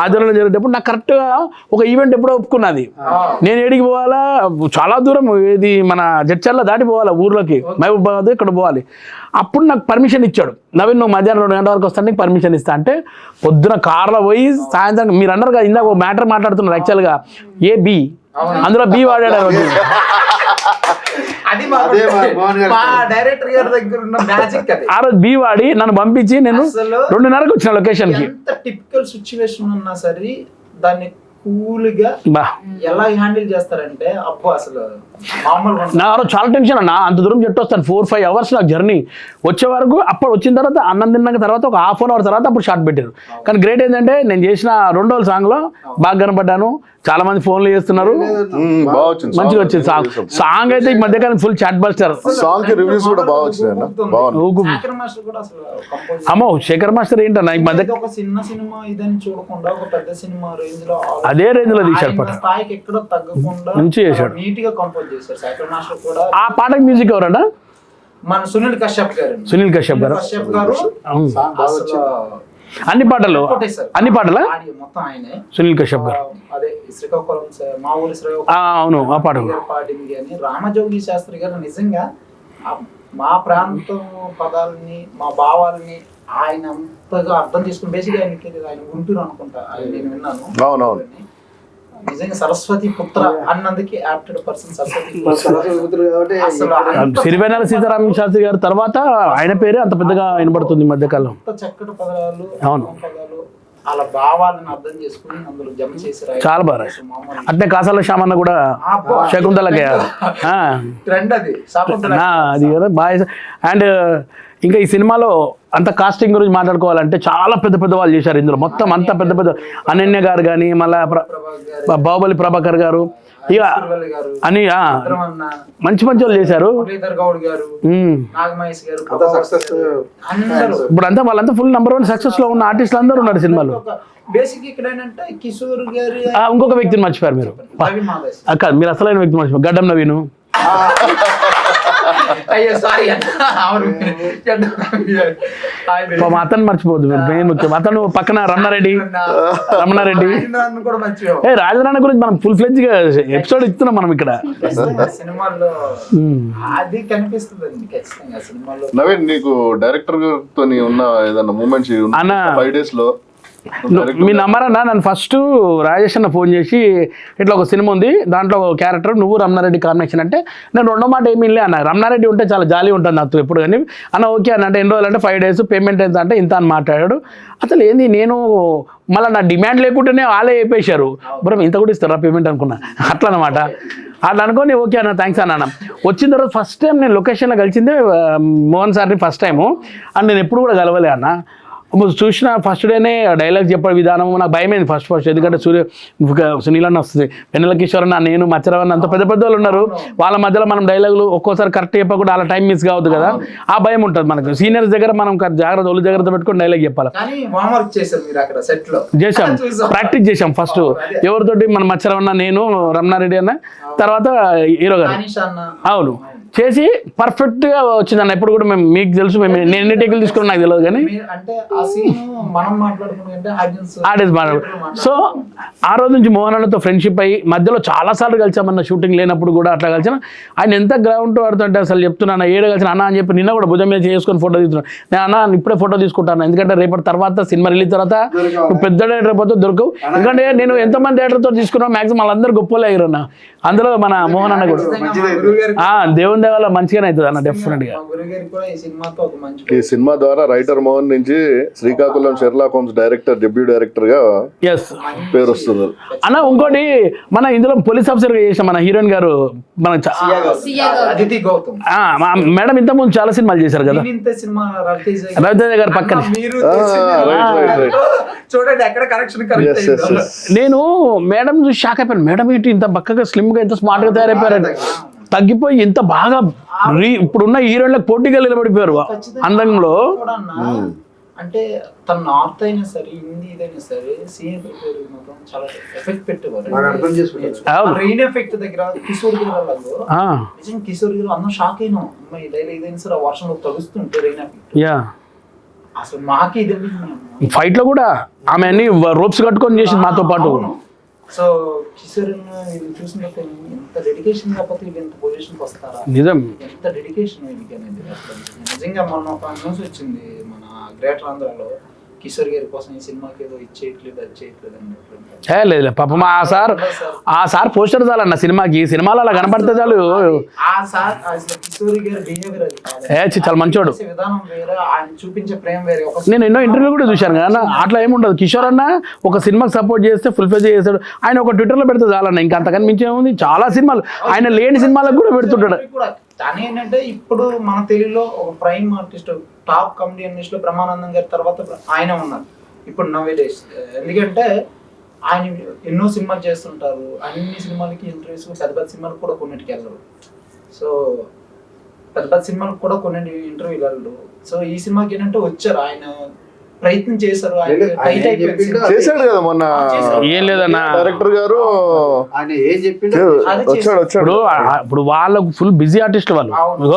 ఆధ్వర్యంలో జరిగేటప్పుడు నాకు కరెక్ట్గా ఒక ఈవెంట్ ఎప్పుడో ఒప్పుకున్నది. నేను ఏడికి పోవాలా, చాలా దూరం, ఇది మన జడ్చర్ల దాటి పోవాలా ఊర్లోకి, మహబూబాబాద్ ఇక్కడ పోవాలి. అప్పుడు నాకు పర్మిషన్ ఇచ్చాడు, నవీన్ నువ్వు మధ్యాహ్నం 2 గంటల వరకు వస్తాను నీకు పర్మిషన్ ఇస్తా అంటే, పొద్దున కార్లో పోయి సాయంత్రం మీరు అన్నారు కదా ఇందాక ఒక మ్యాటర్ మాట్లాడుతున్నారు యాక్చువల్గా ఏ బి, అందులో బి వాడాడు ఆ రోజు. అది మా డైరెక్టర్ గారి దగ్గర ఉన్న మ్యాజిక్ అది. ఆ రోజు బి వాడి నన్ను పంపించి నేను 2:30కు వచ్చిన లొకేషన్కి. ఎంత టిపికల్ సిచ్యువేషన్ ఉన్నా సరే దాన్ని కూల్ గా ఎలా హ్యాండిల్ చేస్తారంటే అబ్బో అసలు మామూలుగా నా చాలా టెన్షన్ అన్న, అంత దూరం చెట్టు వస్తాను 4-5 hours నాకు జర్నీ వచ్చే వరకు. అప్పుడు వచ్చిన తర్వాత అన్నం తిన్నాక తర్వాత ఒక 1/2 hour తర్వాత అప్పుడు షార్ట్ పెట్టారు. కానీ గ్రేట్ ఏంటంటే నేను చేసిన 2 సాంగ్లో బాగా కనపడ్డాను, చాలా మంది ఫోన్లు చేస్తున్నారు, మంచిగా వచ్చింది సాంగ్. సాంగ్ అయితే ఈ మధ్యకాలం ఫుల్ చాట్ బస్టర్. సాంగ్ కి రివ్యూస్ కూడా బాగా వచ్చినాయి. అమ్మో శేఖర్ మాస్టర్ ఏంటన్నా ఈ మధ్య ఒక చిన్న సినిమా ఇదని చూడకుండా ఒక పెద్ద సినిమా రేంజ్ లో అదే రేంజ్ లో తీశాడు పాట, స్థాయికి ఎక్కడో తగ్గకుండా మంచి చేశాడు, నీట్ గా కంపోజ్ చేశారు శేఖర్ మాస్టర్ కూడా. ఆ పాటకి మ్యూజిక్ ఎవరన్నా? మన సునీల్ కశ్యప్ గారు. సునీల్ కశ్యప్ గారు అన్ని పాటలు, అన్ని పాటలా మొత్తం ఆయనే, సునీల్ కశ్యప్ గారు. అదే శ్రీకాకుళం మా ఊరి అవును ఆ పాట పాడింది అని రామజోగి శాస్త్రి గారు నిజంగా మా ప్రాంతం పదాలని మా భావాలని ఆయన అంతగా అర్థం చేసుకుని బేసిక్ ఆయన గుంటూరు అనుకుంటా నేను విన్నాను. నిజంగా సరస్వతి పుత్ర అన్నందుకే యాప్టెడ్ పర్సన్ సరస్వతి పుత్ర కాబట్టి సిరివెన్నెల సీతారామ శాస్త్రి గారి తర్వాత ఆయన పేరే అంత పెద్దగా వినబడుతుంది మధ్యకాలం. చక్కటి పదాలు, అవును పదాలు అలా భావాలను అర్థం చేసుకుని అందులో జమ చేసి చాలా బాగా. అట్నే కాసాల శ్యామన్న కూడా శకుంతలకే ట్రెండ్ అది అది కదా బాగా. అండ్ ఇంకా ఈ సినిమాలో అంత కాస్టింగ్ గురించి మాట్లాడుకోవాలంటే చాలా పెద్ద పెద్ద వాళ్ళు చేశారు ఇందులో, మొత్తం అంత పెద్ద పెద్ద అనన్య గారు కానీ, మళ్ళా బాహుబలి ప్రభాకర్ గారు, ఇక అని మంచి మంచి వాళ్ళు చేశారు. ఇప్పుడు అంతా వాళ్ళంతా ఫుల్ నంబర్ 1 సక్సెస్ లో ఉన్న ఆర్టిస్టులు అందరూ ఉన్నారు సినిమాలో. బేసిక్ ఇక్కడ ఏంటంటే కిషోర్ గారి ఇంకొక వ్యక్తిని మర్చిపోయారు మీరు, కాదు మీరు అసలైన వ్యక్తి మర్చిపోయారు, గడ్డం నవీను. అతను మర్చిపోద్దు మీరు, మెయిన్ ముఖ్యం. అతను పక్కన రమణారెడ్డి రాజధాని గురించి మనం ఫుల్ ఫ్లెడ్జ్ గా ఎపిసోడ్ ఇస్తున్నాం మనం ఇక్కడ సినిమాల్లో. అది కనిపిస్తుంది ఖచ్చితంగా సినిమాలో. నవీన్ నీకు డైరెక్టర్ తో ఉన్న ఏదైనా మూమెంట్స్ 5 days లో మీ నంబర్ అన్న? నన్ను ఫస్ట్ రాజేష్ అన్న ఫోన్ చేసి ఇట్లా ఒక సినిమా ఉంది, దాంట్లో ఒక క్యారెక్టర్ నువ్వు రమణారెడ్డి కాంబినేషన్ అంటే, నేను 2వ మాట ఏమీ లే అన్న, రమణారెడ్డి ఉంటే చాలా జాలీ ఉంటుంది నాకు ఎప్పుడు కానీ అన్న. ఓకే అన్న అంటే ఎన్ని రోజులు అంటే 5 days, పేమెంట్ ఎంత అంటే ఇంత అని మాట్లాడాడు. అసలు ఏంది నేను మళ్ళీ నా డిమాండ్ లేకుండానే వాళ్ళే చెప్పేశారు, బ్రో ఇంత కూడా ఇస్తారా పేమెంట్ అనుకున్నా, అట్లా అనమాట. అట్లా అనుకోని ఓకే అన్న థ్యాంక్స్ అన్న. వచ్చిన తర్వాత ఫస్ట్ టైం నేను లొకేషన్లో కలిసిందే మోహన్ సార్ని ఫస్ట్ టైము, అండ్ నేను ఎప్పుడు కూడా కలవలే అన్న. చూసిన ఫస్ట్ డేనే డైలాగ్ చెప్పే విధానం నాకు భయమైంది ఫస్ట్, ఎందుకంటే సునీల్ అన్న వస్తుంది, వెన్నెల కిషోర్ అన్న, నేను మచ్చరవన్న, అంత పెద్ద పెద్ద వాళ్ళు ఉన్నారు, వాళ్ళ మధ్యలో మనం డైలాగులు ఒక్కోసారి కరెక్ట్ చెప్పకుండా అలా టైం మిస్ కావద్దు కదా, ఆ భయం ఉంటుంది మనకు. సీనియర్స్ దగ్గర మనం జాగ్రత్త పెట్టుకుని డైలాగ్ చెప్పాలి. చేసాం, ప్రాక్టీస్ చేసాం ఫస్ట్ ఎవరితోటి, మన మచ్చరవన్న, నేను, రమణారెడ్డి అన్న, తర్వాత హీరో గారు. అవును చేసి పర్ఫెక్ట్ గా వచ్చిందన్న. ఎప్పుడు కూడా మేము మీకు తెలుసు, మేము నేను ఎన్ని టేకులు తీసుకున్నా నాకు తెలియదు కానీ ఆడియన్స్ మాట్లాడు. సో ఆ రోజు నుంచి మోహన్ అన్నతో ఫ్రెండ్షిప్ అయ్యి మధ్యలో చాలా సార్లు కలిసామన్న, షూటింగ్ లేనప్పుడు కూడా అట్లా కలిసిన. ఆయన ఎంత గ్రౌండ్ ఆడుతుంటే అసలు చెప్తున్నాను, ఏడు కలిసిన అన్న అని చెప్పి నిన్న కూడా భుజం మీద చేసుకొని ఫోటో తీసుకున్నాను. నేను అన్న ఇప్పుడే ఫోటో తీసుకుంటాను, ఎందుకంటే రేపటి తర్వాత సినిమా రిలీజ్ తర్వాత నువ్వు పెద్ద డైరెక్టర్ పోతే దొరకవు, ఎందుకంటే నేను ఎంతమంది డైరెక్టర్తో తీసుకున్నాను మ్యాక్సిమం వాళ్ళందరూ గొప్పలే అయ్యారన్న, అందులో మన మోహన్ అన్న కూడా దేవుని దేవాల మంచిగానే అవుతుంది అన్న డెఫినెట్ గా. ఈ సినిమా ద్వారా రైటర్ మోహన్ నుంచి Srikakulam Sherlock Holmes director, debut director గా పేరు వస్తుంది అన్న. ఇంకోటి మన ఇందులో పోలీస్ ఆఫీసర్ గా చేసిన మన హీరోయిన్ గారు మన మేడం ఇంత ముందు చాలా సినిమాలు చేశారు కదా, రవితేజ గారు పక్కన. చూడండి ఎక్కడ కరెక్షన్. నేను మేడం చూసి షాక్ అయిపోయాను, మేడం ఏంటి ఇంత బక్కగా స్లిమ్ గా ఎంత స్మార్ట్ గా తయారైపోయారు, తగ్గిపోయి ఇంత బాగా ఇప్పుడున్న హీరోయిన్లకు పోటీగా నిలబడిపోయారు అందంలో. అంటే తన నార్త్ అయినా సరే హిందీ ఇదైనా సరే సీనియర్ పేరు మాత్రం చాలా ఎఫెక్ట్ పెట్టేవారు. బాగా అర్థం చేసుకుంటారు. అవును. రెయిన్ ఎఫెక్ట్ దగ్గర కిషోర్ గిరి వాళ్ళు ఆ, నిజంగా కిషోర్ గిరి అందరం షాక్ అయినాం. అమ్మాయి డైలీ ఇదైనా సరే ఆ వర్షంలో తగుస్తుంటే రెయిన్ ఎఫెక్ట్ యా అసలు మాకే ఇది ఫైట్ లో కూడా ఆమె అన్ని రోప్స్ కట్టుకొని చేసింది మాతో పాటు. సో కిషోర్ చూసినట్టు ఎంత డెడికేషన్ కాకపోతే వీళ్ళు ఎంత పొజిషన్కి వస్తారా, నిజం. ఎంత డెడికేషన్ వీళ్ళకి అనేది అసలు నిజంగా మొన్న ఒక న్యూస్ వచ్చింది మన గ్రేటర్ ఆంధ్రాలో కిషోర్ గారి కోసం ఈ సినిమాకి ఏదో ఇచ్చేయట్లేదు అది చేయట్లేదు అన్నట్లు. లేదు పాపం ఆ సార్ పోస్టర్ చాలన్న సినిమాలో అలా కనపడితే చాలు. ఆ సార్ అసలు కిషోర్ గారి బిహేవియర్ అది కాదు. చాలా మంచోడు. చేసే విధానం వేరే, ఆయన చూపించే ప్రేమ వేరే. ఒక నేను ఎన్నో ఇంటర్వ్యూ కూడా చూశాను కదా అట్లా ఏముండదు. కిషోర్ అన్న ఒక సినిమాకి సపోర్ట్ చేస్తే ఫుల్ ఫ్లెజ్ చేస్తాడు. ఆయన ఒక ట్విట్టర్లో పెడితే చాలన్న, ఇంకా అంతకని మించి ఏముంది. చాలా సినిమాలు ఆయన లేని సినిమాలకు కూడా పెడుతుంటాడు. తను ఏంటంటే ఇప్పుడు మన తెలుగులో ఒక prime artist top comedian list లో బ్రహ్మానందం గారి తర్వాత ఆయన ఉన్నారు ఇప్పుడు నవే డేస్. ఎందుకంటే ఆయన ఎన్నో సినిమాలు చేస్తుంటారు, అన్ని సినిమాలకి ఇంటర్వ్యూస్, పెద్ద పెద్ద సినిమాలకు కూడా కొన్నిటికి వెళ్ళరు. సో పెద్ద పెద్ద సినిమాలకు కూడా కొన్ని ఇంటర్వ్యూలు వెళ్ళరు. సో ఈ సినిమాకి ఏంటంటే వచ్చారు, ఆయన ప్రయత్నం చేశారు. ఆయన టైట్ అయిపోయింది. చేశాడు కదా మొన్న ఏం లేదన్నా డైరెక్టర్ గారు, ఆయన ఏం చెప్పిండు వచ్చాడు. ఇప్పుడు వాళ్ళకు ఫుల్ బిజీ ఆర్టిస్ట్ వాళ్ళు.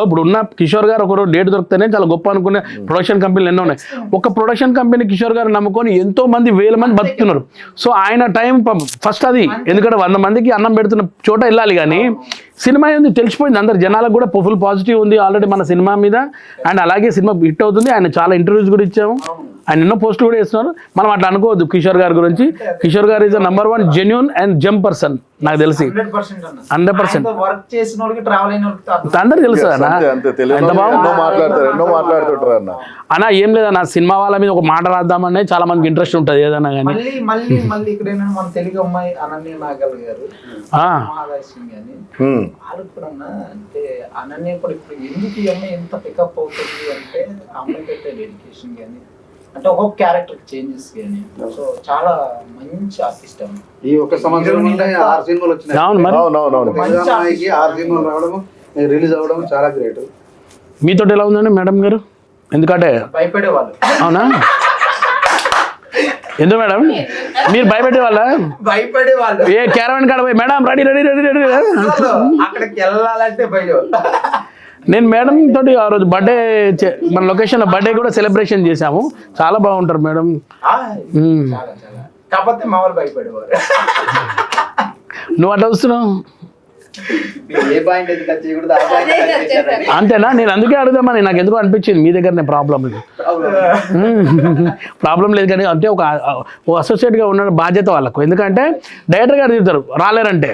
ఇప్పుడు ఉన్న కిషోర్ గారు ఒక డేట్ దొరికితేనే చాలా గొప్ప అనుకునే ప్రొడక్షన్ కంపెనీలు ఎన్నో ఉన్నాయి. ఒక ప్రొడక్షన్ కంపెనీ కిషోర్ గారు నమ్ముకొని ఎంతో మంది 1000 మంది బతుకుతున్నారు. సో ఆయన టైం ఫస్ట్ అది, ఎందుకంటే 100 మందికి అన్నం పెడుతున్న చోట వెళ్ళాలి. కానీ సినిమా ఏంది తెలిసిపోయింది అందరు జనాలకు కూడా ఫుల్ పాజిటివ్ ఉంది ఆల్రెడీ మన సినిమా మీద. అండ్ అలాగే సినిమా హిట్ అవుతుంది. ఆయన చాలా ఇంటర్వ్యూస్ కూడా ఇచ్చాము, ఆయన ఎన్నో పోస్టులు కూడా వేస్తున్నారు. మనం అట్లా అనుకోవద్దు కిషోర్ గారి గురించి. కిషోర్ గారు is number 1 genuine and gem person నాకు తెలిసి 100%. వర్క్ చేసిన వాళ్ళకి ట్రావెల్ అయిన వాళ్ళకి అందరు తెలుసు అన్న. అంతే తెలుగు ఎన్నో మాట్లాడుతుంటారు అన్న. అన్న ఏం లేదన్న, సినిమా వాళ్ళ మీద ఒక మాట రాద్దామనే చాలా మందికి ఇంట్రెస్ట్ ఉంటుంది ఏదన్నా కానీ. మళ్ళీ ఇక్కడ మన తెలుగు అమ్మాయి అనన్య నాగల్ గారు, మహాలక్ష్మి గాని వాళ్ళకి కూడా అంటే అనన్య కూడా ఇప్పుడు ఎందుకు ఈ అమ్మాయి ఎంత పికప్ అవుతుంది అంటే అమ్మాయి పెట్టే డెడికేషన్ కానీ, అంటే ఒక్కొక్క క్యారెక్టర్ చేంజెస్ కానీ. సో చాలా మంచి ఆర్టిస్ట్ అమ్మ. ఈ ఒక సంవత్సరం 6 సినిమాలు వచ్చినాయి. అవునవునవును. 6 సినిమాలు రావడం, రిలీజ్ అవ్వడం చాలా గ్రేట్. మీతో ఎలా ఉందండి మేడం గారు? ఎందుకంటే భయపడేవాళ్ళు. అవునా? ఎందుకు మేడం మీరు భయపడేవాళ్ళు ఏ క్యారవన్ కాడ పోయి madam ready ready ready ready అక్కడికి వెళ్ళాలంటే భయం. నేను మేడం తోటి ఆ రోజు బర్త్డే మన లొకేషన్లో బర్త్డే కూడా సెలబ్రేషన్ చేశాము. చాలా బాగుంటారు మేడం. చాలా కాకపోతే మామూలు భయపడేవారు. నువ్వు అట్లా వస్తున్నావు ఏ పాయింట్ అయితే టచ్ చేయకూడదు ఆ పాయింట్ టచ్ చేశారని. అంతేనా? నేను అందుకే అడుగుదామని నాకు ఎందుకు అనిపించింది మీ దగ్గరనే ప్రాబ్లం లేదు. ప్రాబ్లం లేదు కానీ అంటే ఒక అసోసియేట్గా ఉన్న బాధ్యత వాళ్ళకు. ఎందుకంటే డైరెక్టర్ గారు తిరుగుతారు రాలేరంటే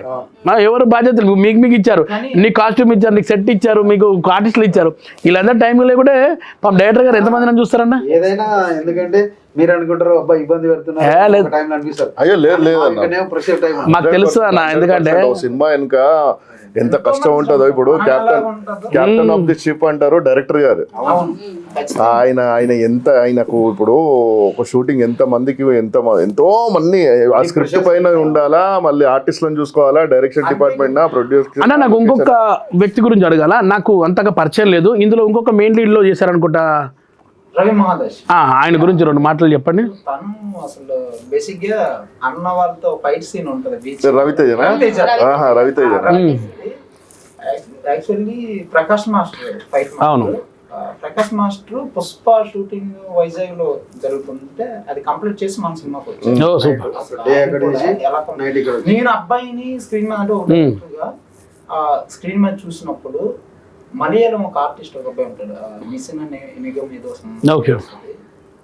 ఎవరు బాధ్యతలు మీకు ఇచ్చారు, నీకు కాస్ట్యూమ్ ఇచ్చారు, నీకు సెట్ ఇచ్చారు, మీకు ఆర్టిస్టులు ఇచ్చారు. వీళ్ళందరూ టైం లేకుంటే పాపం డైరెక్టర్ గారు ఎంతమంది చూస్తారన్నా? ఏదైనా ఎందుకంటే మీరు అనుకుంటారు అబ్బా ఇబ్బంది పెడుతున్నారు టైం అనిపిస్తారు. అయ్యో లేదు ప్రెషర్ టైం మాకు తెలుసు అన్న. ఎందుకంటే సినిమా వెనుక ఎంత కష్టం ఉంటుందో. ఇప్పుడు కెప్టెన్ ఆఫ్ ది షిప్ అంటారు డైరెక్టర్ గారు. ఆయనకు ఇప్పుడు ఒక షూటింగ్ ఎంతో మంది ఆ స్క్రిప్ట్ పైన ఉండాలా, మళ్ళీ ఆర్టిస్ట్లను చూసుకోవాలా, డైరెక్షన్ డిపార్ట్మెంట్ ప్రొడ్యూస్. అన్న నాకు ఇంకొక వ్యక్తి గురించి అడగాల, నాకు అంతగా పరిచయం లేదు. ఇందులో ఇంకొక మెయిన్ లీడ్ లో చేశారనుకుంటా రవి మహాదర్శి. ఆయన గురించి 2 మాటలు చెప్పండి. తను అసలు బేసిక్ గా అన్న వాళ్ళతో ఫైట్ సీన్ ఉంటది beach. Raviteja. Actually Prakash master fight master. Prakash master Pushpa shooting Vizag లో జరుగుతుంటే అది కంప్లీట్ చేసి మన సినిమాకి వచ్చింది. నేను అబ్బాయిని స్క్రీన్ మీద అంటే స్క్రీన్ మీద చూసినప్పుడు మలయాళం ఒక ఆర్టిస్ట్ ఒక అబ్బాయి ఉంటాడు, మిషన్ నిగమ్ ఏదో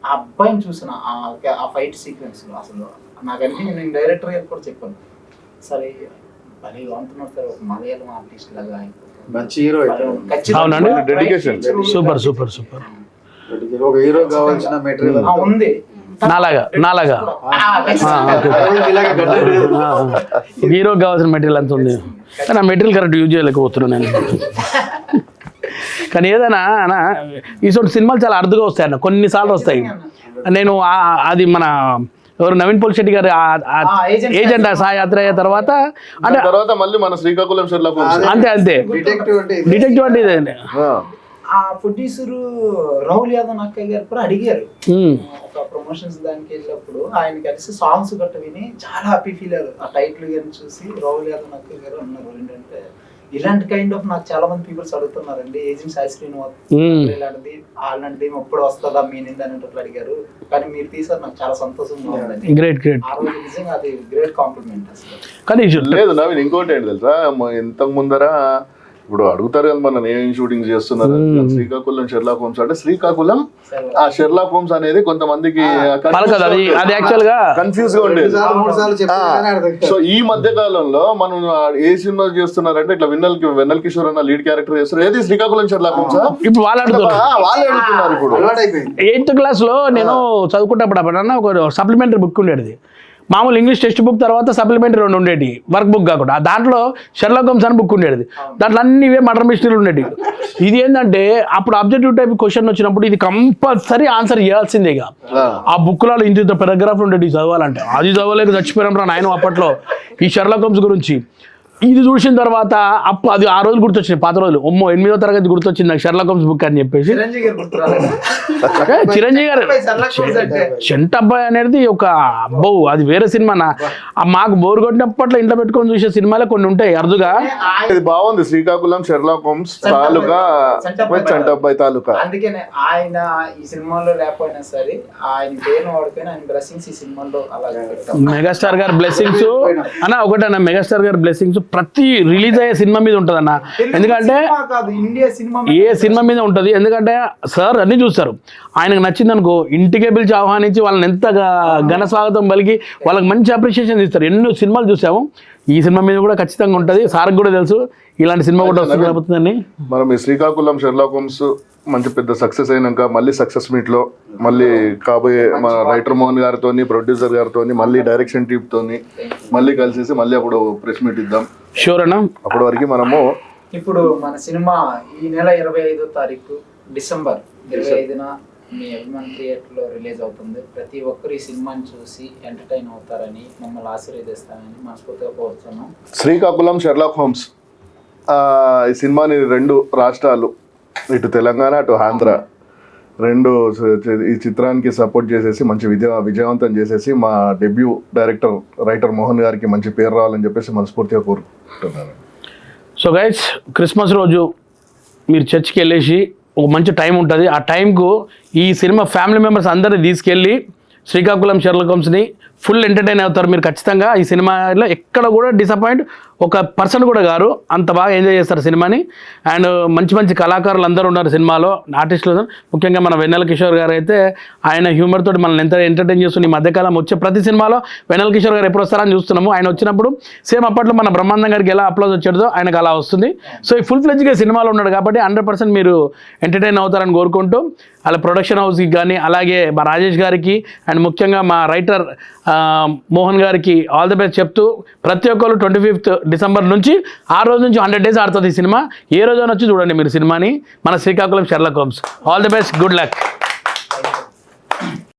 ఆ అబ్బాయిని చూసిన ఆ ఫైట్ సీక్వెన్స్ లో అసలు నాకన్నీ నేను డైరెక్టర్ గారికి కూడా చెప్పాను, సరే భలే అంటున్నారు సార్ ఒక మలయాళం ఆర్టిస్ట్ లాగా మంచి హీరో అవునండి. Dedication super. ఒక హీరో కావాల్సిన మెటీరియల్ ఉంది. నాలాగా హీరో కావాల్సిన మెటీరియల్ అంత ఉంది కానీ ఆ మెటీరియల్ కరెక్ట్ యూజ్ చేయలేకపోతున్నాను నేను. కానీ ఏదైనా ఇటువంటి సినిమాలు చాలా అరుదుగా వస్తాయి అన్న, కొన్నిసార్లు వస్తాయి. నేను అది మన ఎవరు నవీన్ పోల్ శెట్టి గారు ఏజెంట్ సహాయాత్ర అయ్యే తర్వాత అంటే మళ్ళీ మన శ్రీకాకుళం అంతే డిటెక్టివ్ అంటే ఇదండి. ఆ ప్రొడ్యూసర్ రాహుల్ యాదవ్ నక్కయ్య గారు కూడా అడిగారు ఒక ప్రమోషన్స్ దానికి వెళ్ళినప్పుడు ఆయన కలిసి సాంగ్స్ గట్ట విని చాలా హ్యాపీ ఫీల్ అయ్యారు. ఆ టైటిల్ గారిని చూసి రాహుల్ యాదవ్ నక్కయ్య గారు అన్నారు ఏంటంటే ఇలాంటి కైండ్ ఆఫ్ నాకు చాలా మంది పీపుల్స్ అడుగుతున్నారండి ఏజెంట్ సాయి శ్రీనివాస్ ఇలాంటిది అలాంటిది ఎప్పుడు వస్తుందా మీ నింద అనేటట్లు అడిగారు. కానీ మీరు తీసారు నాకు చాలా సంతోషంగా ఉందండి. Great great. ఆ రోజు నిజంగా అది గ్రేట్ కాంప్లిమెంట్ అసలు. కానీ లేదు నవీన్, ఇంకోటి ఏంటి తెలుసా, ఇంతకు ముందర ఇప్పుడు అడుగుతారు కదా మన ఏం షూటింగ్ చేస్తున్నారు శ్రీకాకుళం షెర్లాక్ హోమ్స్ అంటే శ్రీకాకుళం ఆ షెర్లాక్ హోమ్స్ అనేది కొంతమందికి అది యాక్చువల్ గా కన్ఫ్యూజ్ గా ఉండేది. సో ఈ మధ్య కాలంలో మనం ఏ సినిమా చేస్తున్నారంటే ఇట్లా వెన్నెల కిషోర్ అన్న లీడ్ క్యారెక్టర్ చేస్తారు, ఏది శ్రీకాకుళం షెర్లాక్ హోమ్స్ ఇప్పుడు వాళ్ళు అడుగుతున్నారు. ఇప్పుడు 8th క్లాస్ లో నేను చదువుకుంటప్పుడు అప్పుడన్నా ఒక సప్లిమెంటరీ బుక్ ఉండేది. మామూలు ఇంగ్లీష్ టెక్స్ట్ బుక్ తర్వాత సప్లిమెంటరీ 2 ఉండేవి, వర్క్ బుక్ కాకుండా. దాంట్లో షెర్లాక్ హోమ్స్ అని బుక్ ఉండేది. దాంట్లో అన్ని ఇవే మర్డర్ మిస్టరీలు ఉండేవి. ఇది ఏంటంటే అప్పుడు ఆబ్జెక్టివ్ టైప్ క్వశ్చన్ వచ్చినప్పుడు ఇది కంపల్సరీ ఆన్సర్ చేయాల్సిందే. ఇక ఆ బుక్లో ఇంత పారాగ్రాఫ్ ఉండేది చదవాలంటే, అది చదవలేక చచ్చిపోయాం రా నాయన అప్పట్లో ఈ షెర్లాక్ హోమ్స్ గురించి. ఇది చూసిన తర్వాత అది ఆ రోజు గుర్తొచ్చింది, పాత రోజులు. 8వ తరగతి గుర్తొచ్చింది నాకు షెర్లాక్ హోమ్స్ బుక్ అని చెప్పేసి. చిరంజీవి గారు చెంటబ్బాయి అనేది ఒక అబ్బో అది వేరే సినిమా. మాకు బోరు కొట్టినప్పట్లో ఇంట్లో పెట్టుకొని చూసే సినిమాలే కొన్ని ఉంటాయి అరుదుగా. ఇది బాగుంది, శ్రీకాకుళం షెర్లాక్ హోమ్స్ తాలూకా చంటబ్బాయి తాలూకా. అందుకనే ఆయన ఈ సినిమాలో లేకపోయినా సరే ఆయన పేరు వాడిపోయిన ఆయన బ్లెస్సింగ్స్ ఈ సినిమాలో అలాగే మెగాస్టార్ గారి బ్లెస్సింగ్స్ అన్న ఒకటన్నా. మెగాస్టార్ గారి బ్లెస్సింగ్స్ ప్రతి రిలీజ్ అయ్యే సినిమా మీద ఉంటుంది అన్న. ఎందుకంటే ఏ సినిమా మీద ఉంటుంది, ఎందుకంటే సార్ అన్ని చూస్తారు. ఆయనకు నచ్చింది అనుకో ఇంటికే పిలిచి ఆహ్వానించి వాళ్ళని ఎంతగా ఘన స్వాగతం పలికి వాళ్ళకి మంచి అప్రిషియేషన్ ఇస్తారు. ఎన్నో సినిమాలు చూసాము, ఈ సినిమా మీద కూడా ఖచ్చితంగా ఉంటుంది. సార్కి కూడా తెలుసు ఇలాంటి సినిమా కూడా వస్తుందని. మనం ఈ శ్రీకాకుళం షెర్లాక్ హోమ్స్ మంచి పెద్ద సక్సెస్ అయినాక మళ్ళీ సక్సెస్ మీట్ లో మళ్ళీ కాబోయే మన రైటర్ మోహన్ గారితో, ప్రొడ్యూసర్ గారితో, మళ్ళీ డైరెక్షన్ టీమ్ తోని మళ్ళీ కలిసేసి మళ్ళీ అప్పుడు ప్రెస్ మీట్ ఇద్దాం. షూర్ అన్న. అప్పటి వరకు మనము ఇప్పుడు మన సినిమా ఈ నెల 25వ తారీఖు డిసెంబర్ 25న మీ అభిమాన్ థియేటర్లో రిలీజ్ అవుతుంది. ప్రతి ఒక్కరు ఈ సినిమాని చూసి ఎంటర్టైన్ అవుతారని మమ్మల్ని ఆశీర్వదిస్తారని మనస్ఫూర్తిగా కోరుతున్నాం. శ్రీకాకుళం షెర్లాక్ హోమ్స్ ఈ సినిమాని 2 రాష్ట్రాలు, ఇటు తెలంగాణ అటు ఆంధ్ర, 2 ఈ చిత్రానికి సపోర్ట్ చేసేసి మంచి విజయవంతం చేసేసి మా డెబ్యూ డైరెక్టర్ రైటర్ మోహన్ గారికి మంచి పేరు రావాలని చెప్పేసి మనస్ఫూర్తిగా కోరుకుంటున్నాను. సో గైస్, క్రిస్మస్ రోజు మీరు చర్చ్కి వెళ్ళేసి ఒక మంచి టైం ఉంటుంది. ఆ టైంకు ఈ సినిమా ఫ్యామిలీ మెంబర్స్ అందరినీ తీసుకెళ్ళి శ్రీకాకుళం షెర్లాక్ హోమ్స్ని ఫుల్ ఎంటర్టైన్ అవుతారు మీరు ఖచ్చితంగా. ఈ సినిమాలో ఎక్కడ కూడా డిసప్పాయింట్ ఒక పర్సన్ కూడా గారు, అంత బాగా ఎంజాయ్ చేస్తారు సినిమాని. అండ్ మంచి మంచి కళాకారులు అందరూ ఉన్నారు సినిమాలో, ఆర్టిస్టులు. ముఖ్యంగా మన వెన్నెల కిషోర్ గారు అయితే ఆయన హ్యూమర్ తోటి మనల్ని ఎంత ఎంటర్టైన్ చేస్తున్న. ఈ మధ్యకాలం వచ్చే ప్రతి సినిమాలో వెన్నెల కిషోర్ గారు ఎప్పుడు వస్తారని చూస్తున్నాము. ఆయన వచ్చినప్పుడు సేమ్ అప్పట్లో మన బ్రహ్మాండం గారికి ఎలా అప్లోజ్ వచ్చేదో ఆయనకు అలా వస్తుంది. సో ఈ ఫుల్ ఫ్లెడ్జ్గా సినిమాలో ఉన్నాడు కాబట్టి 100% మీరు ఎంటర్టైన్ అవుతారని కోరుకుంటూ, అలా ప్రొడక్షన్ హౌస్కి కానీ అలాగే మా రాజేష్ గారికి అండ్ ముఖ్యంగా మా రైటర్ మోహన్ గారికి ఆల్ ది బెస్ట్ చెప్తూ, ప్రతి ఒక్కరు 25th డిసెంబర్ నుంచి ఆ రోజు నుంచి 100 days ఆడుతుంది ఈ సినిమా. ఏ రోజున వచ్చి చూడండి మీరు సినిమాని, మన Srikakulam Sherlock Holmes. All the best, good luck.